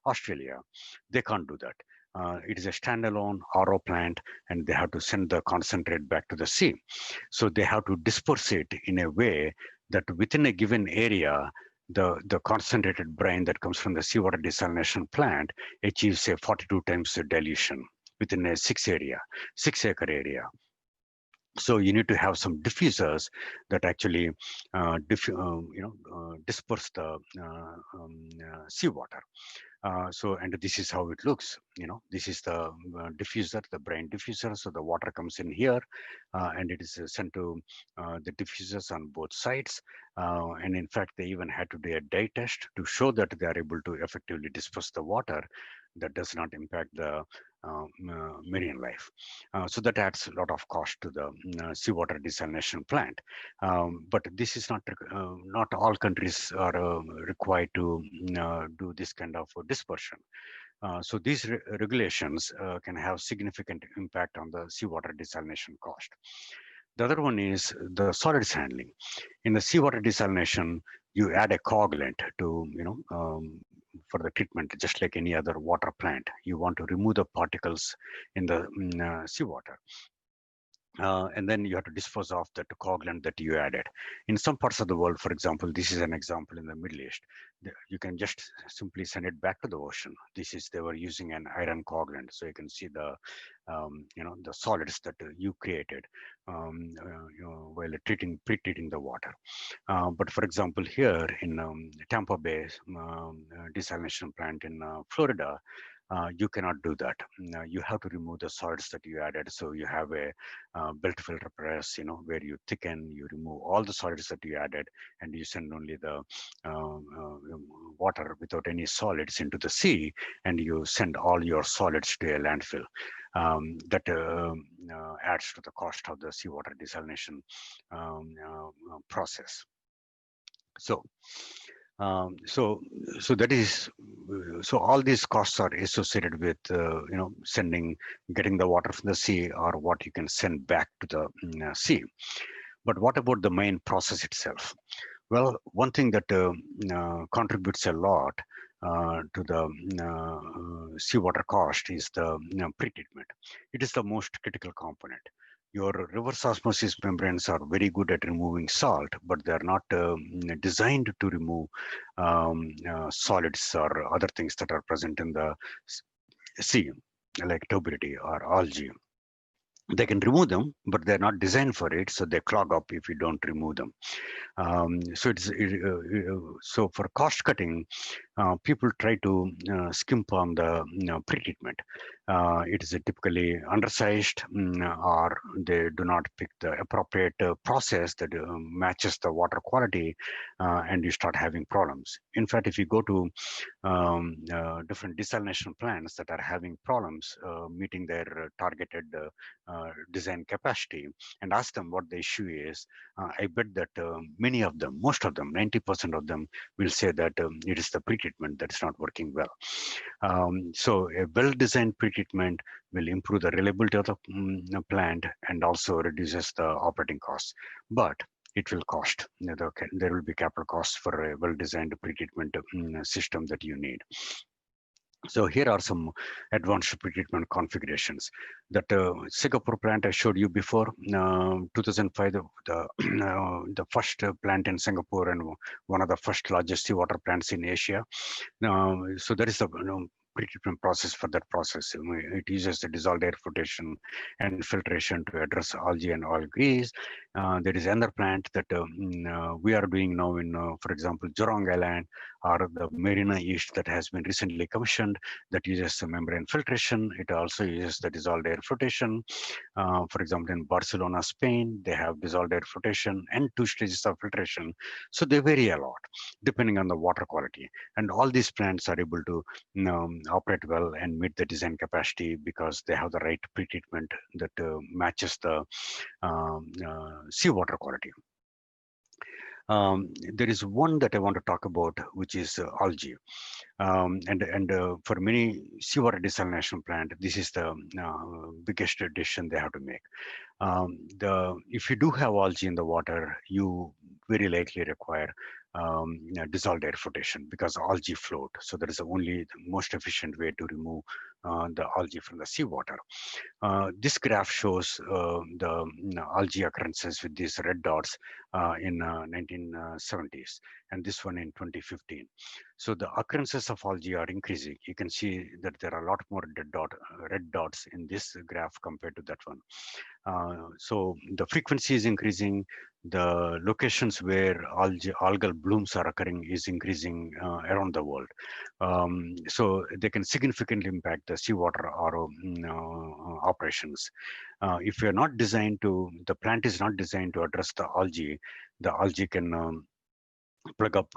Australia, they can't do that. It is a standalone RO plant, and they have to send the concentrate back to the sea. So they have to disperse it in a way that within a given area, the concentrated brine that comes from the seawater desalination plant achieves a 42 times the dilution within a 6-acre area. So you need to have some diffusers that actually disperse the seawater. And this is how it looks. This is the diffuser, the brine diffuser. So the water comes in here, and it is sent to the diffusers on both sides. And in fact, they even had to do a dye test to show that they are able to effectively disperse the water that does not impact the marine life. So that adds a lot of cost to the seawater desalination plant. But this is not all countries are required to do this kind of dispersion. So these regulations can have significant impact on the seawater desalination cost. The other one is the solids handling. In the seawater desalination, you add a coagulant to, for the treatment, just like any other water plant. You want to remove the particles in the seawater. And then you have to dispose of that coagulant that you added. In some parts of the world, for example, this is an example in the Middle East, you can just simply send it back to the ocean. They were using an iron coagulant. So you can see the solids that you created while pre-treating the water. But for example, here in Tampa Bay desalination plant in Florida, you cannot do that. You have to remove the solids that you added. So you have a belt filter press, where you thicken, you remove all the solids that you added, and you send only the water without any solids into the sea, and you send all your solids to a landfill. That adds to the cost of the seawater desalination process. So that is all these costs are associated with getting the water from the sea or what you can send back to the sea. But what about the main process itself? Well, one thing that contributes a lot to the seawater cost is the pretreatment. It is the most critical component. Your reverse osmosis membranes are very good at removing salt, but they're not designed to remove solids or other things that are present in the sea, like turbidity or algae. They can remove them, but they're not designed for it, so they clog up if you don't remove them. So for cost cutting, people try to skimp on the pretreatment. It is typically undersized, or they do not pick the appropriate process that matches the water quality, and you start having problems. In fact, if you go to different desalination plants that are having problems meeting their targeted design capacity, and ask them what the issue is, I bet that many of them, most of them, 90% of them will say that it is the pretreatment that's not working well. So a well-designed pretreatment will improve the reliability of the plant and also reduces the operating costs. But it will cost. There will be capital costs for a well-designed pretreatment system that you need. So here are some advanced pretreatment configurations. That Singapore plant I showed you before, 2005, the first plant in Singapore and one of the first largest seawater plants in Asia. So that is the pretreatment process for that process. It uses the dissolved air flotation and filtration to address algae and oil grease. There is another plant that we are doing now in, for example, Jurong Island, or the Marina East that has been recently commissioned, that uses the membrane filtration. It also uses the dissolved air flotation. For example, in Barcelona, Spain, they have dissolved air flotation and 2 stages of filtration. So they vary a lot depending on the water quality. And all these plants are able to operate well and meet the design capacity because they have the right pretreatment that matches the seawater quality. There is one that I want to talk about, which is algae. And for many seawater desalination plant, this is the biggest decision they have to make. If you do have algae in the water, you very likely require dissolved air flotation because algae float. So that is only the most efficient way to remove the algae from the seawater. This graph shows the algae occurrences with these red dots in 1970s, and this one in 2015. So the occurrences of algae are increasing. You can see that there are a lot more red dots in this graph compared to that one. So the frequency is increasing. The locations where algal blooms are occurring is increasing around the world. So they can significantly impact the seawater RO operations. If you're not designed to, the plant is not designed to address the algae can plug up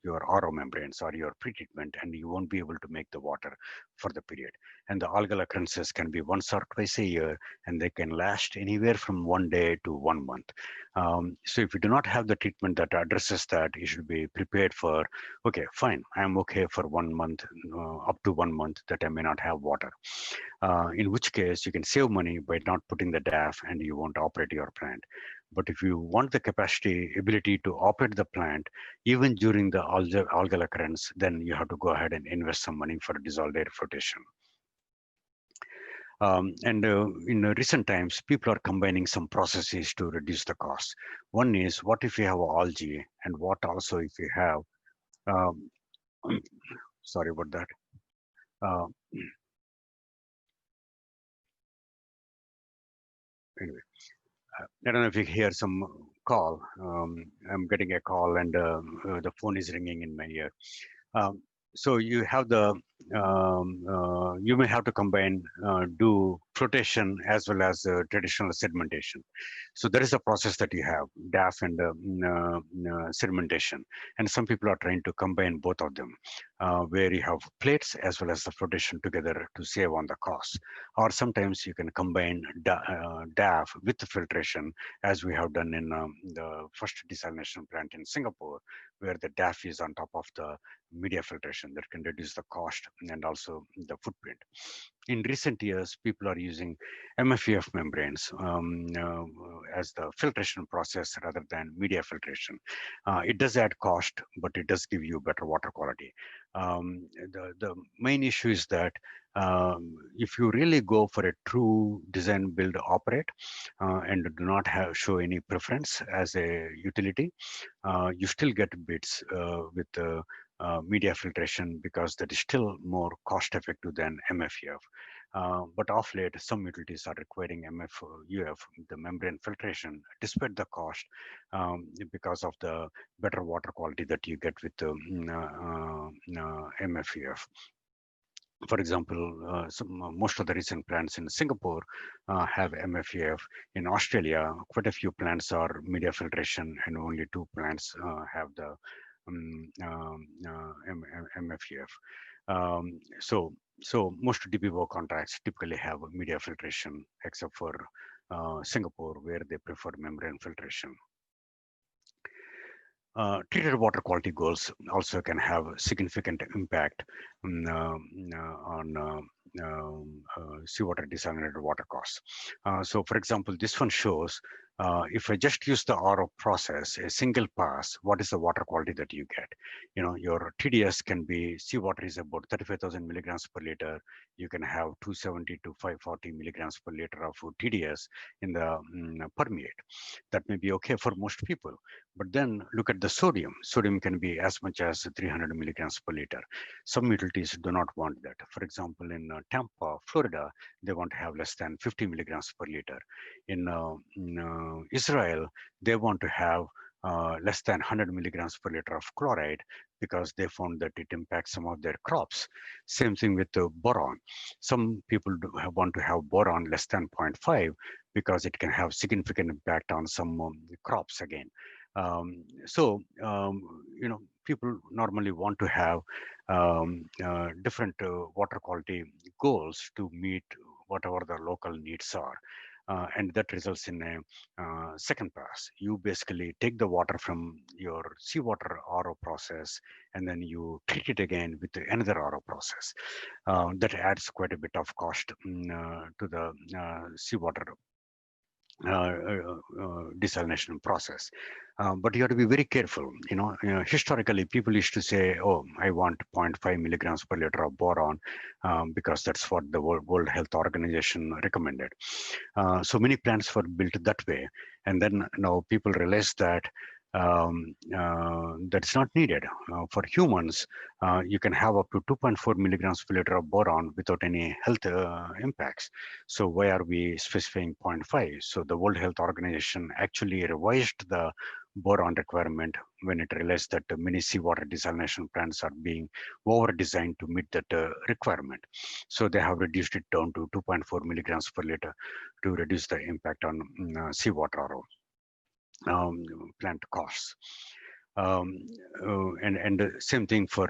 your RO membranes or your pretreatment, and you won't be able to make the water for the period. And the algal occurrences can be once or twice a year, and they can last anywhere from 1 day to 1 month. So if you do not have the treatment that addresses that, you should be prepared for, okay, fine, I'm okay for 1 month, up to 1 month that I may not have water. In which case you can save money by not putting the DAF and you won't operate your plant. But if you want the ability to operate the plant, even during the algal occurrence, then you have to go ahead and invest some money for dissolved air flotation. In recent times, people are combining some processes to reduce the cost. One is, what if you have algae, and what also if you have, um, sorry about that. Anyway, I don't know if you hear some call. I'm getting a call and the phone is ringing in my ear. So you have you may have to combine, do flotation as well as traditional sedimentation. So there is a process that you have, DAF and sedimentation. And some people are trying to combine both of them, where you have plates as well as the flotation together to save on the cost. Or sometimes you can combine DAF with the filtration, as we have done in the first desalination plant in Singapore, where the DAF is on top of the media filtration that can reduce the cost and also the footprint. In recent years, people are using MFEF membranes as the filtration process rather than media filtration. It does add cost, but it does give you better water quality. The main issue is that if you really go for a true design, build, operate, and do not show any preference as a utility, you still get bits with media filtration because that is still more cost effective than MFEF. But of late, some utilities are requiring MFUF, the membrane filtration, despite the cost, because of the better water quality that you get with MFUF. For example, most of the recent plants in Singapore have MFEF. In Australia, quite a few plants are media filtration, and only 2 plants have the MFEF. So most DPO contracts typically have media filtration, except for Singapore, where they prefer membrane filtration. Treated water quality goals also can have a significant impact on seawater desalinated water costs. So for example, this one shows if I just use the RO process, a single pass, what is the water quality that you get? You know, your TDS can be, seawater is about 35,000 milligrams per liter. You can have 270 to 540 milligrams per liter of TDS in the permeate. That may be okay for most people. But then look at the sodium. Sodium can be as much as 300 milligrams per liter. Some utilities do not want that. For example, in Tampa, Florida, they want to have less than 50 milligrams per liter. In Israel, they want to have less than 100 milligrams per liter of chloride because they found that it impacts some of their crops. Same thing with boron. Some people want to have boron less than 0.5 because it can have significant impact on some crops again. People normally want to have different water quality goals to meet whatever the local needs are. And that results in a second pass. You basically take the water from your seawater RO process and then you treat it again with another RO process. That adds quite a bit of cost to the seawater desalination process. But you have to be very careful. Historically, people used to say, "Oh, I want zero point 0.5 milligrams per liter of boron," because that's what the World Health Organization recommended. So many plants were built that way, and then now people realize that that's not needed. For humans, you can have up to 2.4 milligrams per liter of boron without any health impacts. So why are we specifying zero point 0.5? So the World Health Organization actually revised the boron requirement when it realized that many seawater desalination plants are being over-designed to meet that requirement. So they have reduced it down to 2.4 milligrams per liter to reduce the impact on seawater um, plant costs. Um, and the same thing for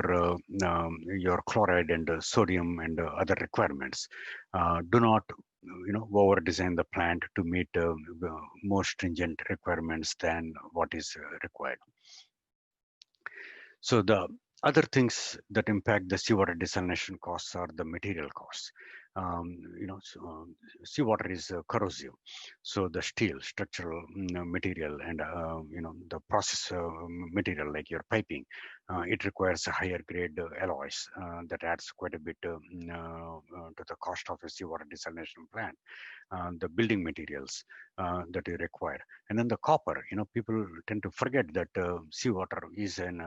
your chloride and sodium and other requirements. Do not over design the plant to meet more stringent requirements than what is required. So the other things that impact the seawater desalination costs are the material costs. Seawater is corrosive, so the steel, structural material, and the process material like your piping, it requires a higher grade alloys that adds quite a bit to the cost of a seawater desalination plant. The building materials that you require. And then the copper, people tend to forget that seawater is an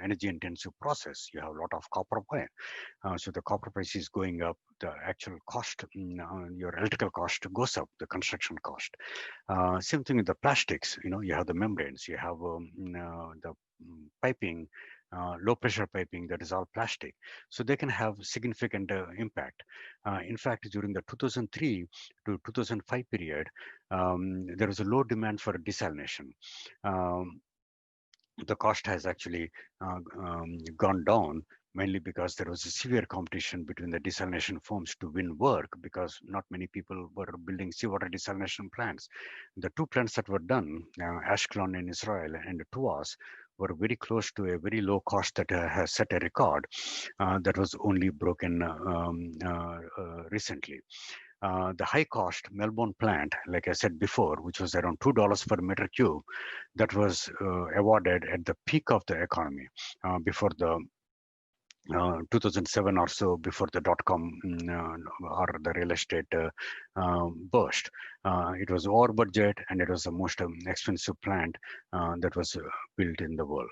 energy intensive process. You have a lot of copper wire. So the copper price is going up, the actual cost, your electrical cost goes up, the construction cost. Same thing with the plastics, you have the membranes, you have the piping, low pressure piping that is all plastic. So they can have significant impact. In fact, during the 2003 to 2005 period, there was a low demand for desalination. The cost has actually gone down, mainly because there was a severe competition between the desalination firms to win work, because not many people were building seawater desalination plants. The two plants that were done, Ashkelon in Israel and Tuas, were very close to a very low cost that has set a record that was only broken recently. The high cost Melbourne plant, like I said before, which was around $2 per meter cube, that was awarded at the peak of the economy before the 2007 or so, before the dot-com or the real estate burst. It was over budget, and it was the most expensive plant that was built in the world.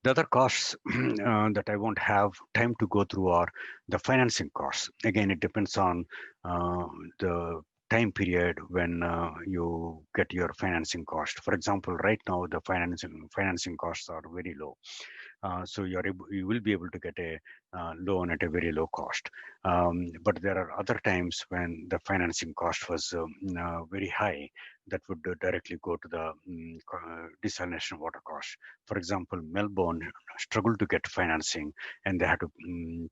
The other costs that I won't have time to go through are the financing costs. Again, it depends on the time period when you get your financing cost. For example, right now the financing costs are very low. So you will be able to get a loan at a very low cost. But there are other times when the financing cost was very high, that would directly go to the desalination water cost. For example, Melbourne struggled to get financing, and they had to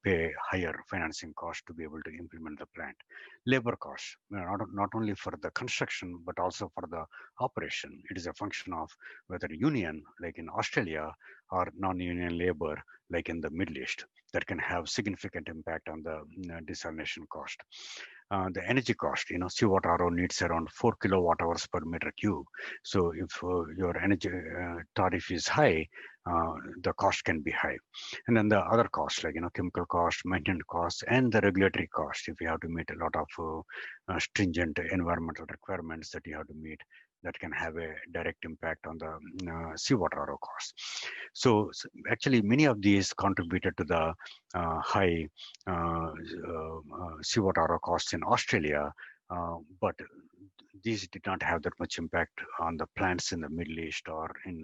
pay higher financing cost to be able to implement the plant. Labor costs, not only for the construction, but also for the operation. It is a function of whether union, like in Australia, or non-union labor, like in the Middle East, that can have significant impact on the desalination cost. The energy cost, seawater RO needs around 4 kilowatt hours per meter cube. So if your energy tariff is high, the cost can be high. And then the other costs, like chemical cost, maintenance costs, and the regulatory cost, if you have to meet a lot of stringent environmental requirements that you have to meet, that can have a direct impact on the seawater RO costs. So actually, many of these contributed to the high seawater RO costs in Australia, but these did not have that much impact on the plants in the Middle East or in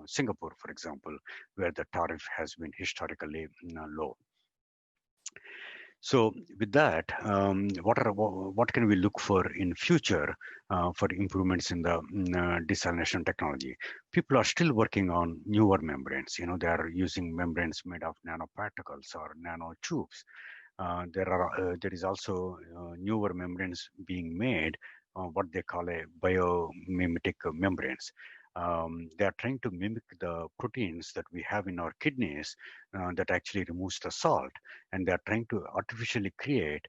Singapore, for example, where the tariff has been historically low. So with that, what can we look for in future for improvements in the desalination technology? People are still working on newer membranes. They are using membranes made of nanoparticles or nanotubes. There is also newer membranes being made, what they call a biomimetic membranes. They are trying to mimic the proteins that we have in our kidneys that actually removes the salt, and they are trying to artificially create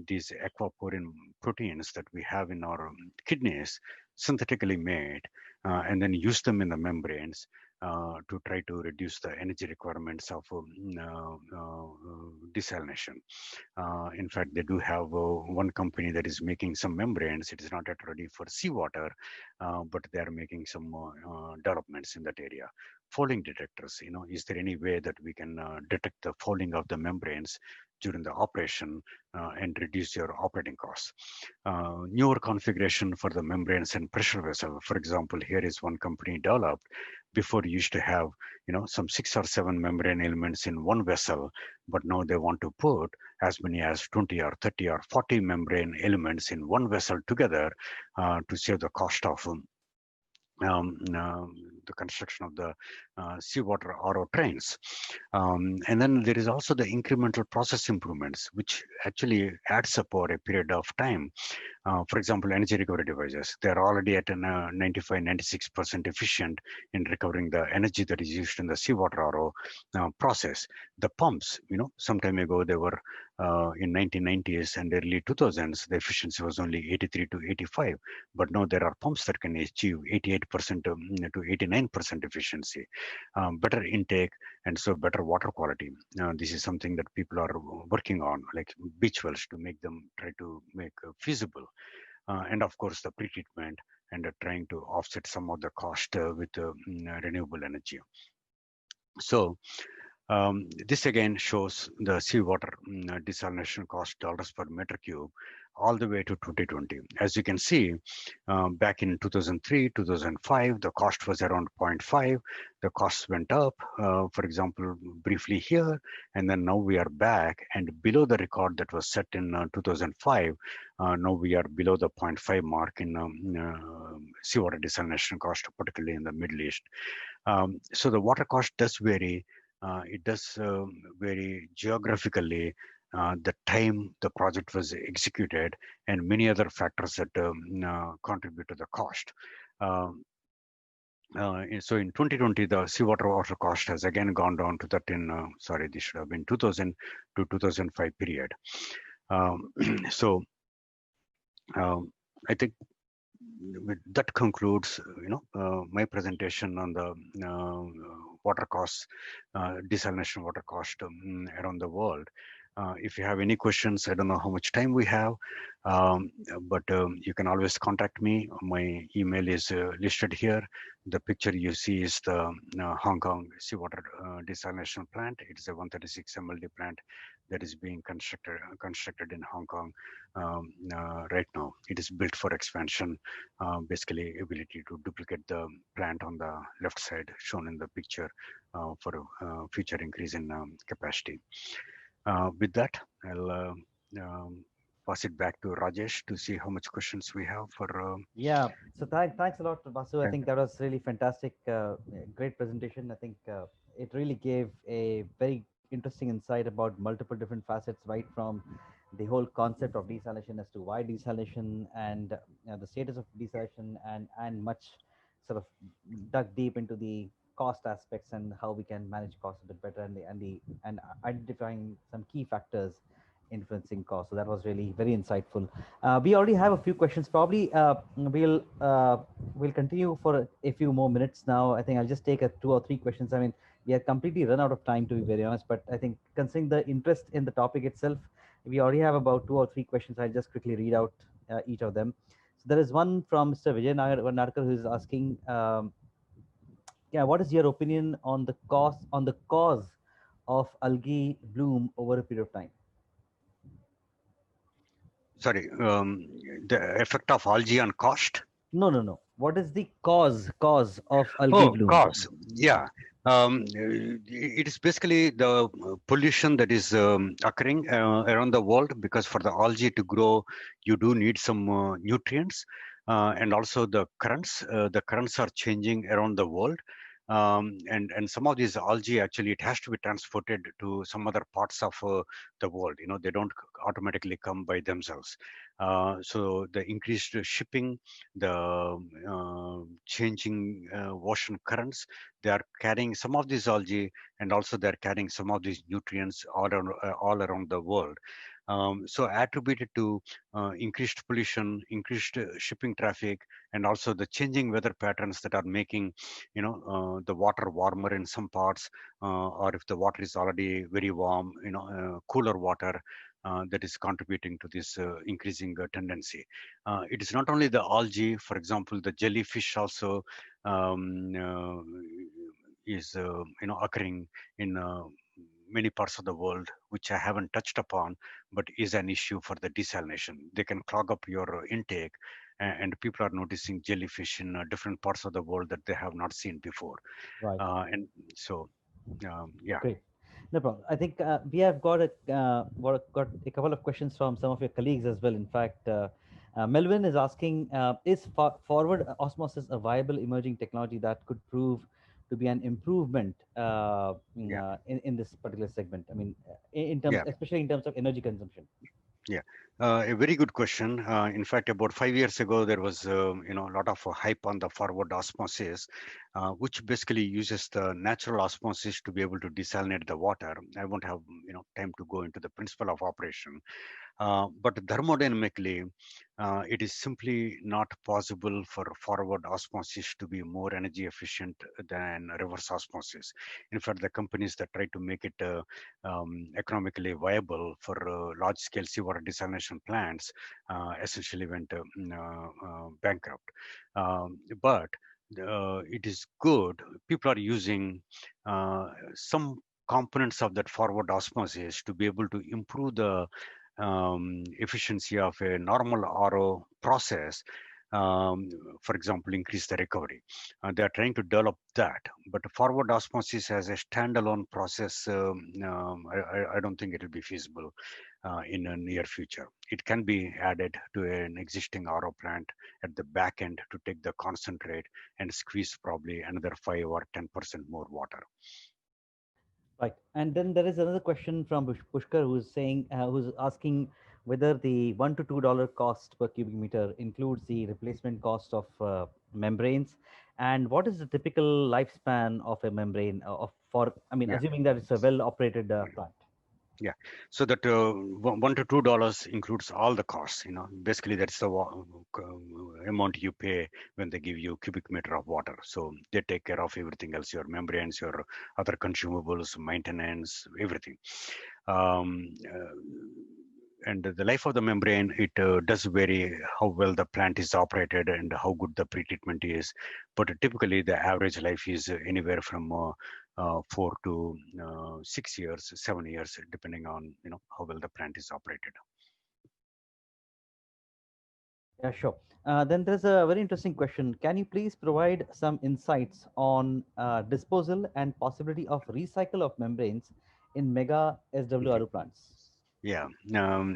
these aquaporin proteins that we have in our kidneys, synthetically made, and then use them in the membranes to try to reduce the energy requirements of desalination. In fact, they do have one company that is making some membranes. It is not yet ready for seawater, but they are making some developments in that area. Fouling detectors, is there any way that we can detect the fouling of the membranes during the operation and reduce your operating costs? Newer configuration for the membranes and pressure vessel. For example, here is one company developed. Before you used to have, some 6 or 7 membrane elements in one vessel, but now they want to put as many as 20 or 30 or 40 membrane elements in one vessel together to save the cost of um, uh, the construction of the seawater RO trains. And then there is also the incremental process improvements, which actually adds up over a period of time. For example, energy recovery devices, they're already at 95, 96% efficient in recovering the energy that is used in the seawater RO process. The pumps, some time ago, they were in 1990s and early 2000s, the efficiency was only 83 to 85. But now there are pumps that can achieve 88% to 89% efficiency, better intake, and so better water quality. This is something that people are working on, like beach wells, to make them try to make feasible. And of course, the pre-treatment and trying to offset some of the cost with renewable energy. So this again shows the seawater desalination cost dollars per meter cube all the way to 2020. As you can see, back in 2003, 2005, the cost was around 0.5. The costs went up, for example, briefly here, and then now we are back and below the record that was set in 2005. Now we are below the 0.5 mark in seawater desalination cost, particularly in the Middle East. So the water cost does vary. It does vary geographically, the time the project was executed, and many other factors that contribute to the cost. So in 2020, the seawater water cost has again gone down to 13, sorry, this should have been 2000 to 2005 period. So I think that concludes, my presentation on the water costs, desalination water cost around the world. If you have any questions, I don't know how much time we have, but you can always contact me. My email is listed here. The picture you see is the Hong Kong seawater desalination plant. It's a 136 MLD plant that is being constructed in Hong Kong right now. It is built for expansion, basically ability to duplicate the plant on the left side shown in the picture for future increase in capacity. With that, I'll pass it back to Rajesh to see how much questions we have for. Yeah. So thanks a lot, Vasu. I think that was really fantastic. Great presentation. I think it really gave a very interesting insight about multiple different facets, right from the whole concept of desalination as to why desalination and the status of desalination, and much sort of dug deep into the cost aspects and how we can manage costs a bit better, and identifying some key factors influencing cost. So that was really very insightful. We already have a few questions. Probably we'll continue for a few more minutes now. I think I'll just take 2 or 3 questions. I mean, we have completely run out of time, to be very honest. But I think considering the interest in the topic itself, we already have about 2 or 3 questions. I'll just quickly read out each of them. So there is one from Mr. Vijay Narkar, who is asking, yeah, what is your opinion on the cause of algae bloom over a period of time? Sorry, the effect of algae on cost? No. What is the cause of algae bloom? Cause. Yeah. It is basically the pollution that is occurring around the world, because for the algae to grow, you do need some nutrients, and also the currents. The currents are changing around the world, and some of these algae actually it has to be transported to some other parts of the world. They don't automatically come by themselves. So the increased shipping, the changing ocean currents, they are carrying some of these algae, and also they're carrying some of these nutrients all around the world. So attributed to increased pollution, increased shipping traffic, and also the changing weather patterns that are making, the water warmer in some parts, or if the water is already very warm, cooler water. That is contributing to this increasing tendency. It is not only the algae, for example, the jellyfish also is occurring in many parts of the world, which I haven't touched upon, but is an issue for the desalination. They can clog up your intake, and people are noticing jellyfish in different parts of the world that they have not seen before. Right. And so, yeah, Great. No problem. I think we have got a couple of questions from some of your colleagues as well. In fact, Melvin is asking, is forward osmosis a viable emerging technology that could prove to be an improvement yeah, in this particular segment? I mean, in terms, yeah. especially in terms of energy consumption. Yeah, a very good question. In fact, about 5 years ago, there was a lot of hype on the forward osmosis, which basically uses the natural osmosis to be able to desalinate the water. I won't have time to go into the principle of operation, but thermodynamically, it is simply not possible for forward osmosis to be more energy efficient than reverse osmosis. In fact, the companies that try to make it economically viable for large-scale seawater desalination plants essentially went bankrupt. But it is good. People are using some components of that forward osmosis to be able to improve the efficiency of a normal RO process. Um, for example, increase the recovery. They are trying to develop that, but forward osmosis as a standalone process, I don't think it will be feasible in a near future. It can be added to an existing RO plant at the back end to take the concentrate and squeeze probably another 5 or 10% more water. Right. And then there is another question from Pushkar, who's saying, who's asking whether the $1 to $2 cost per cubic meter includes the replacement cost of membranes, and what is the typical lifespan of a membrane of for, I mean, Yeah. assuming that it's a well operated plant. Yeah, so that $1 to $2 includes all the costs. Basically that's the amount you pay when they give you cubic meter of water. So they take care of everything else: your membranes, your other consumables, maintenance, everything. Um, uh, and the life of the membrane, it does vary how well the plant is operated and how good the pretreatment is. But typically, the average life is anywhere from 4 to 6 years, 7 years, depending on how well the plant is operated. Yeah, sure. Then there's a very interesting question. Can you please provide some insights on disposal and possibility of recycle of membranes in mega Okay. SWRO plants? Yeah.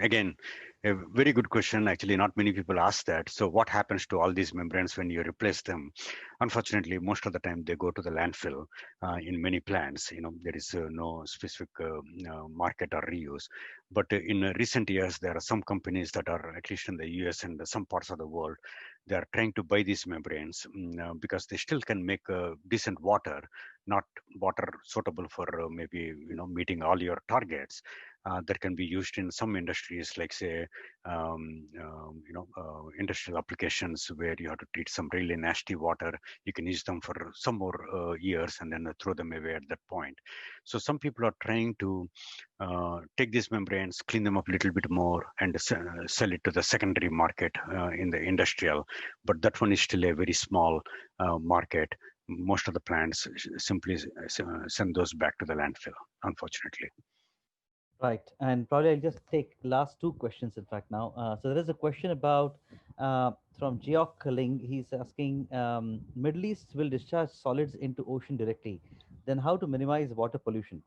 Again, a very good question. Actually, not many people ask that. So, what happens to all these membranes when you replace them? Unfortunately, most of the time they go to the landfill. In many plants, there is no specific market or reuse. But in recent years, there are some companies that are, at least in the US and some parts of the world, they are trying to buy these membranes because they still can make decent water, not water suitable for maybe meeting all your targets, that can be used in some industries, like say, industrial applications where you have to treat some really nasty water. You can use them for some more years and then throw them away at that point. So some people are trying to take these membranes, clean them up a little bit more, and sell it to the secondary market in the industrial. But that one is still a very small market. Most of the plants simply send those back to the landfill, unfortunately. Right, and probably I'll just take last two questions, in fact, now. So there is a question about from Geok Ling. He's asking, Middle East will discharge solids into ocean directly. then how to minimize water pollution?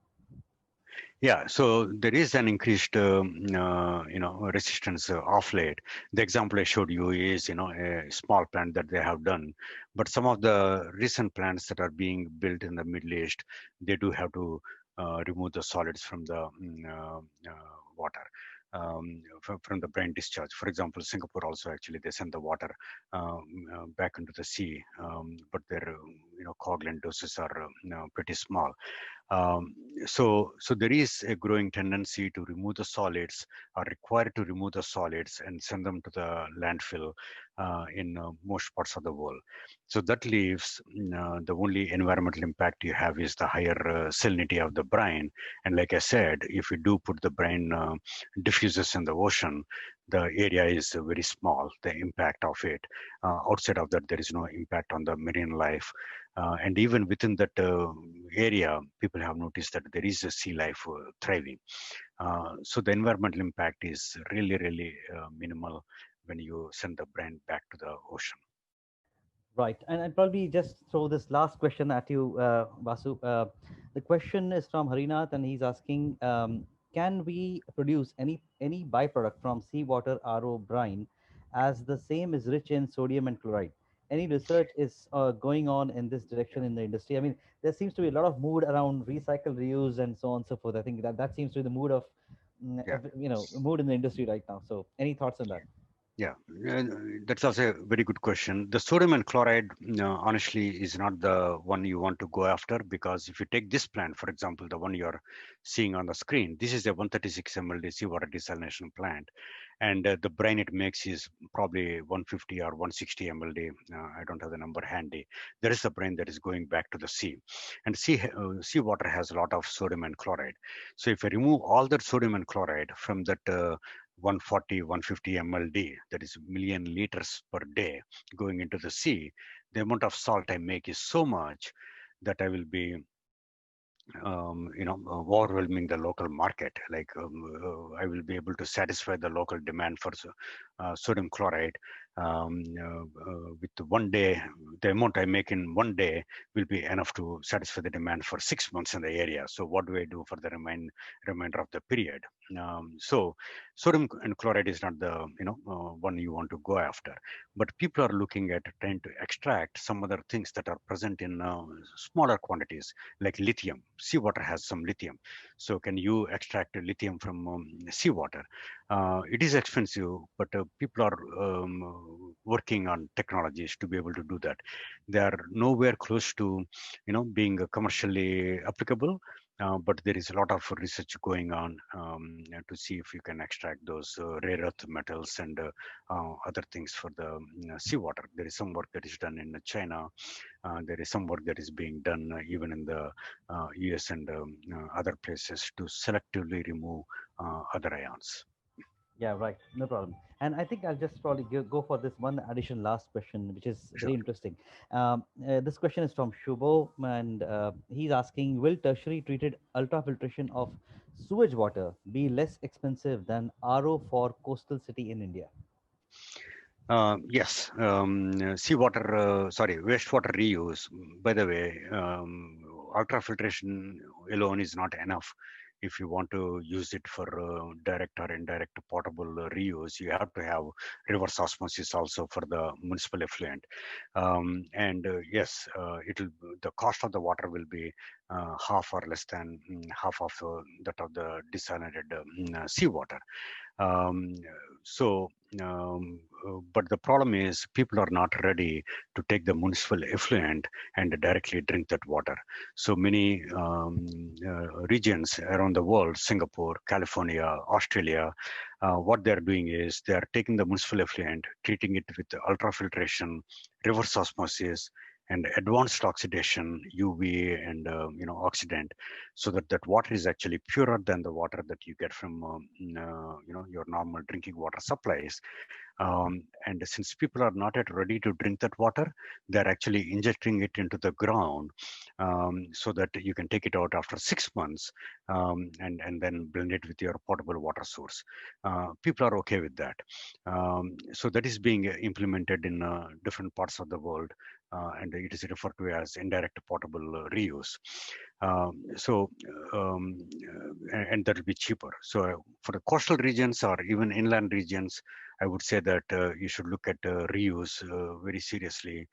Yeah, so there is an increased, resistance off late. The example I showed you is, a small plant that they have done. But some of the recent plants that are being built in the Middle East, they do have to remove the solids from the water. From the brine discharge. For example, Singapore also actually they send the water back into the sea, but their coagulant doses are pretty small. Um, so there is a growing tendency to remove the solids, are required to remove the solids and send them to the landfill in most parts of the world. So that leaves the only environmental impact you have is the higher salinity of the brine. And like I said, if you do put the brine diffuses in the ocean, the area is very small, the impact of it. Outside of that, there is no impact on the marine life. And even within that area, people have noticed that there is a sea life thriving. So the environmental impact is really, really minimal when you send the brand back to the ocean. Right, and I'll probably just throw this last question at you, Vasu. The question is from Harinath, and he's asking, can we produce any byproduct from seawater RO brine as the same is rich in sodium and chloride? Any research is going on in this direction in the industry? I mean, there seems to be a lot of mood around recycle, reuse, and so on and so forth. I think that seems to be the mood of, Yeah. mood in the industry right now. So, any thoughts on that? Yeah, that's also a very good question. The sodium and chloride, honestly, is not the one you want to go after, because if you take this plant, for example, the one you're seeing on the screen, this is a 136 ml seawater desalination plant, and the brine it makes is probably 150 or 160 mld. I don't have the number handy. There is a brine that is going back to the sea, and seawater has a lot of sodium and chloride. So if I remove all that sodium and chloride from that 140, 150 mld, that is million liters per day going into the sea, the amount of salt I make is so much that I will be overwhelming the local market. Like I will be able to satisfy the local demand for sodium chloride with one day. The amount I make in one day will be enough to satisfy the demand for 6 months in the area. So what do I do for the remainder of the period? So sodium and chloride is not the one you want to go after, but people are looking at trying to extract some other things that are present in smaller quantities, like lithium. Seawater has some lithium. So can you extract lithium from seawater? It is expensive, but people are working on technologies to be able to do that. They are nowhere close to, being commercially applicable. But there is a lot of research going on to see if you can extract those rare earth metals and other things for the seawater. There is some work that is done in China. There is some work that is being done even in the US and other places to selectively remove other ions. Yeah, right. No problem. And I think I'll just probably go for this one additional last question, which is Sure. very interesting. This question is from Shubho, and he's asking, will tertiary treated ultrafiltration of sewage water be less expensive than RO for coastal city in India? Yes, seawater, wastewater reuse. By the way, ultrafiltration alone is not enough. If you want to use it for direct or indirect potable reuse, you have to have reverse osmosis also for the municipal effluent. And yes, the cost of the water will be half or less than half of that of the desalinated seawater. Um, so, but the problem is people are not ready to take the municipal effluent and directly drink that water. So many regions around the world, Singapore, California, Australia, what they're doing is they are taking the municipal effluent, treating it with ultrafiltration, reverse osmosis, and advanced oxidation, UV and oxidant, so that that water is actually purer than the water that you get from your normal drinking water supplies. And since people are not yet ready to drink that water, they're actually injecting it into the ground, so that you can take it out after 6 months, and then blend it with your potable water source. People are okay with that. So that is being implemented in different parts of the world, and it is referred to as indirect potable reuse. So and that will be cheaper. So for the coastal regions or even inland regions, I would say that you should look at reuse very seriously,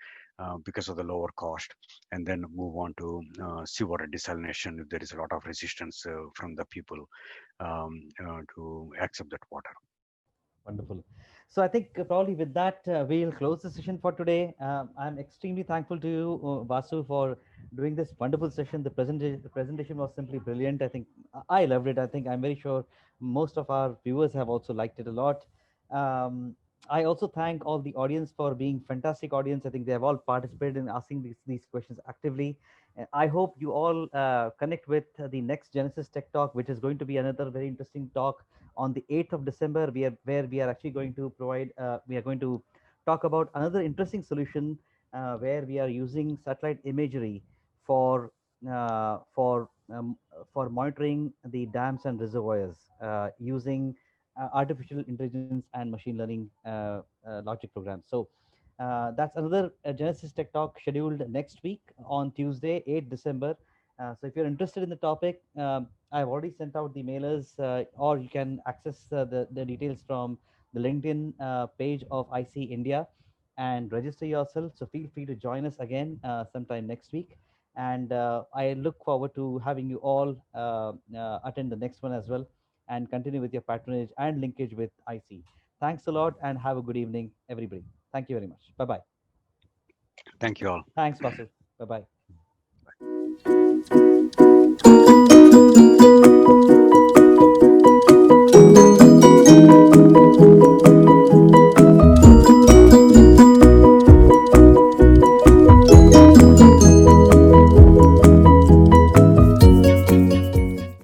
because of the lower cost, and then move on to seawater desalination if there is a lot of resistance from the people to accept that water. Wonderful. So I think probably with that, we'll close the session for today. I'm extremely thankful to you, Vasu, for doing this wonderful session. The presentation was simply brilliant. I think I loved it. I think I'm very sure most of our viewers have also liked it a lot. Um, I also thank all the audience for being fantastic audience. I think they have all participated in asking these questions actively. I hope you all connect with the next Genesis Tech Talk, which is going to be another very interesting talk on the 8th of December, where we are actually going to we are going to talk about another interesting solution where we are using satellite imagery for uh, for um, for monitoring the dams and reservoirs using artificial intelligence and machine learning logic programs. So that's another Genesis Tech Talk scheduled next week on Tuesday, 8th December. So if you're interested in the topic, I've already sent out the mailers, or you can access the details from the LinkedIn page of IC India and register yourself. So feel free to join us again sometime next week. And I look forward to having you all attend the next one as well and continue with your patronage and linkage with IC. Thanks a lot and have a good evening, everybody. Thank you very much. Bye bye. Thank you all. Thanks, Vasu. Bye bye.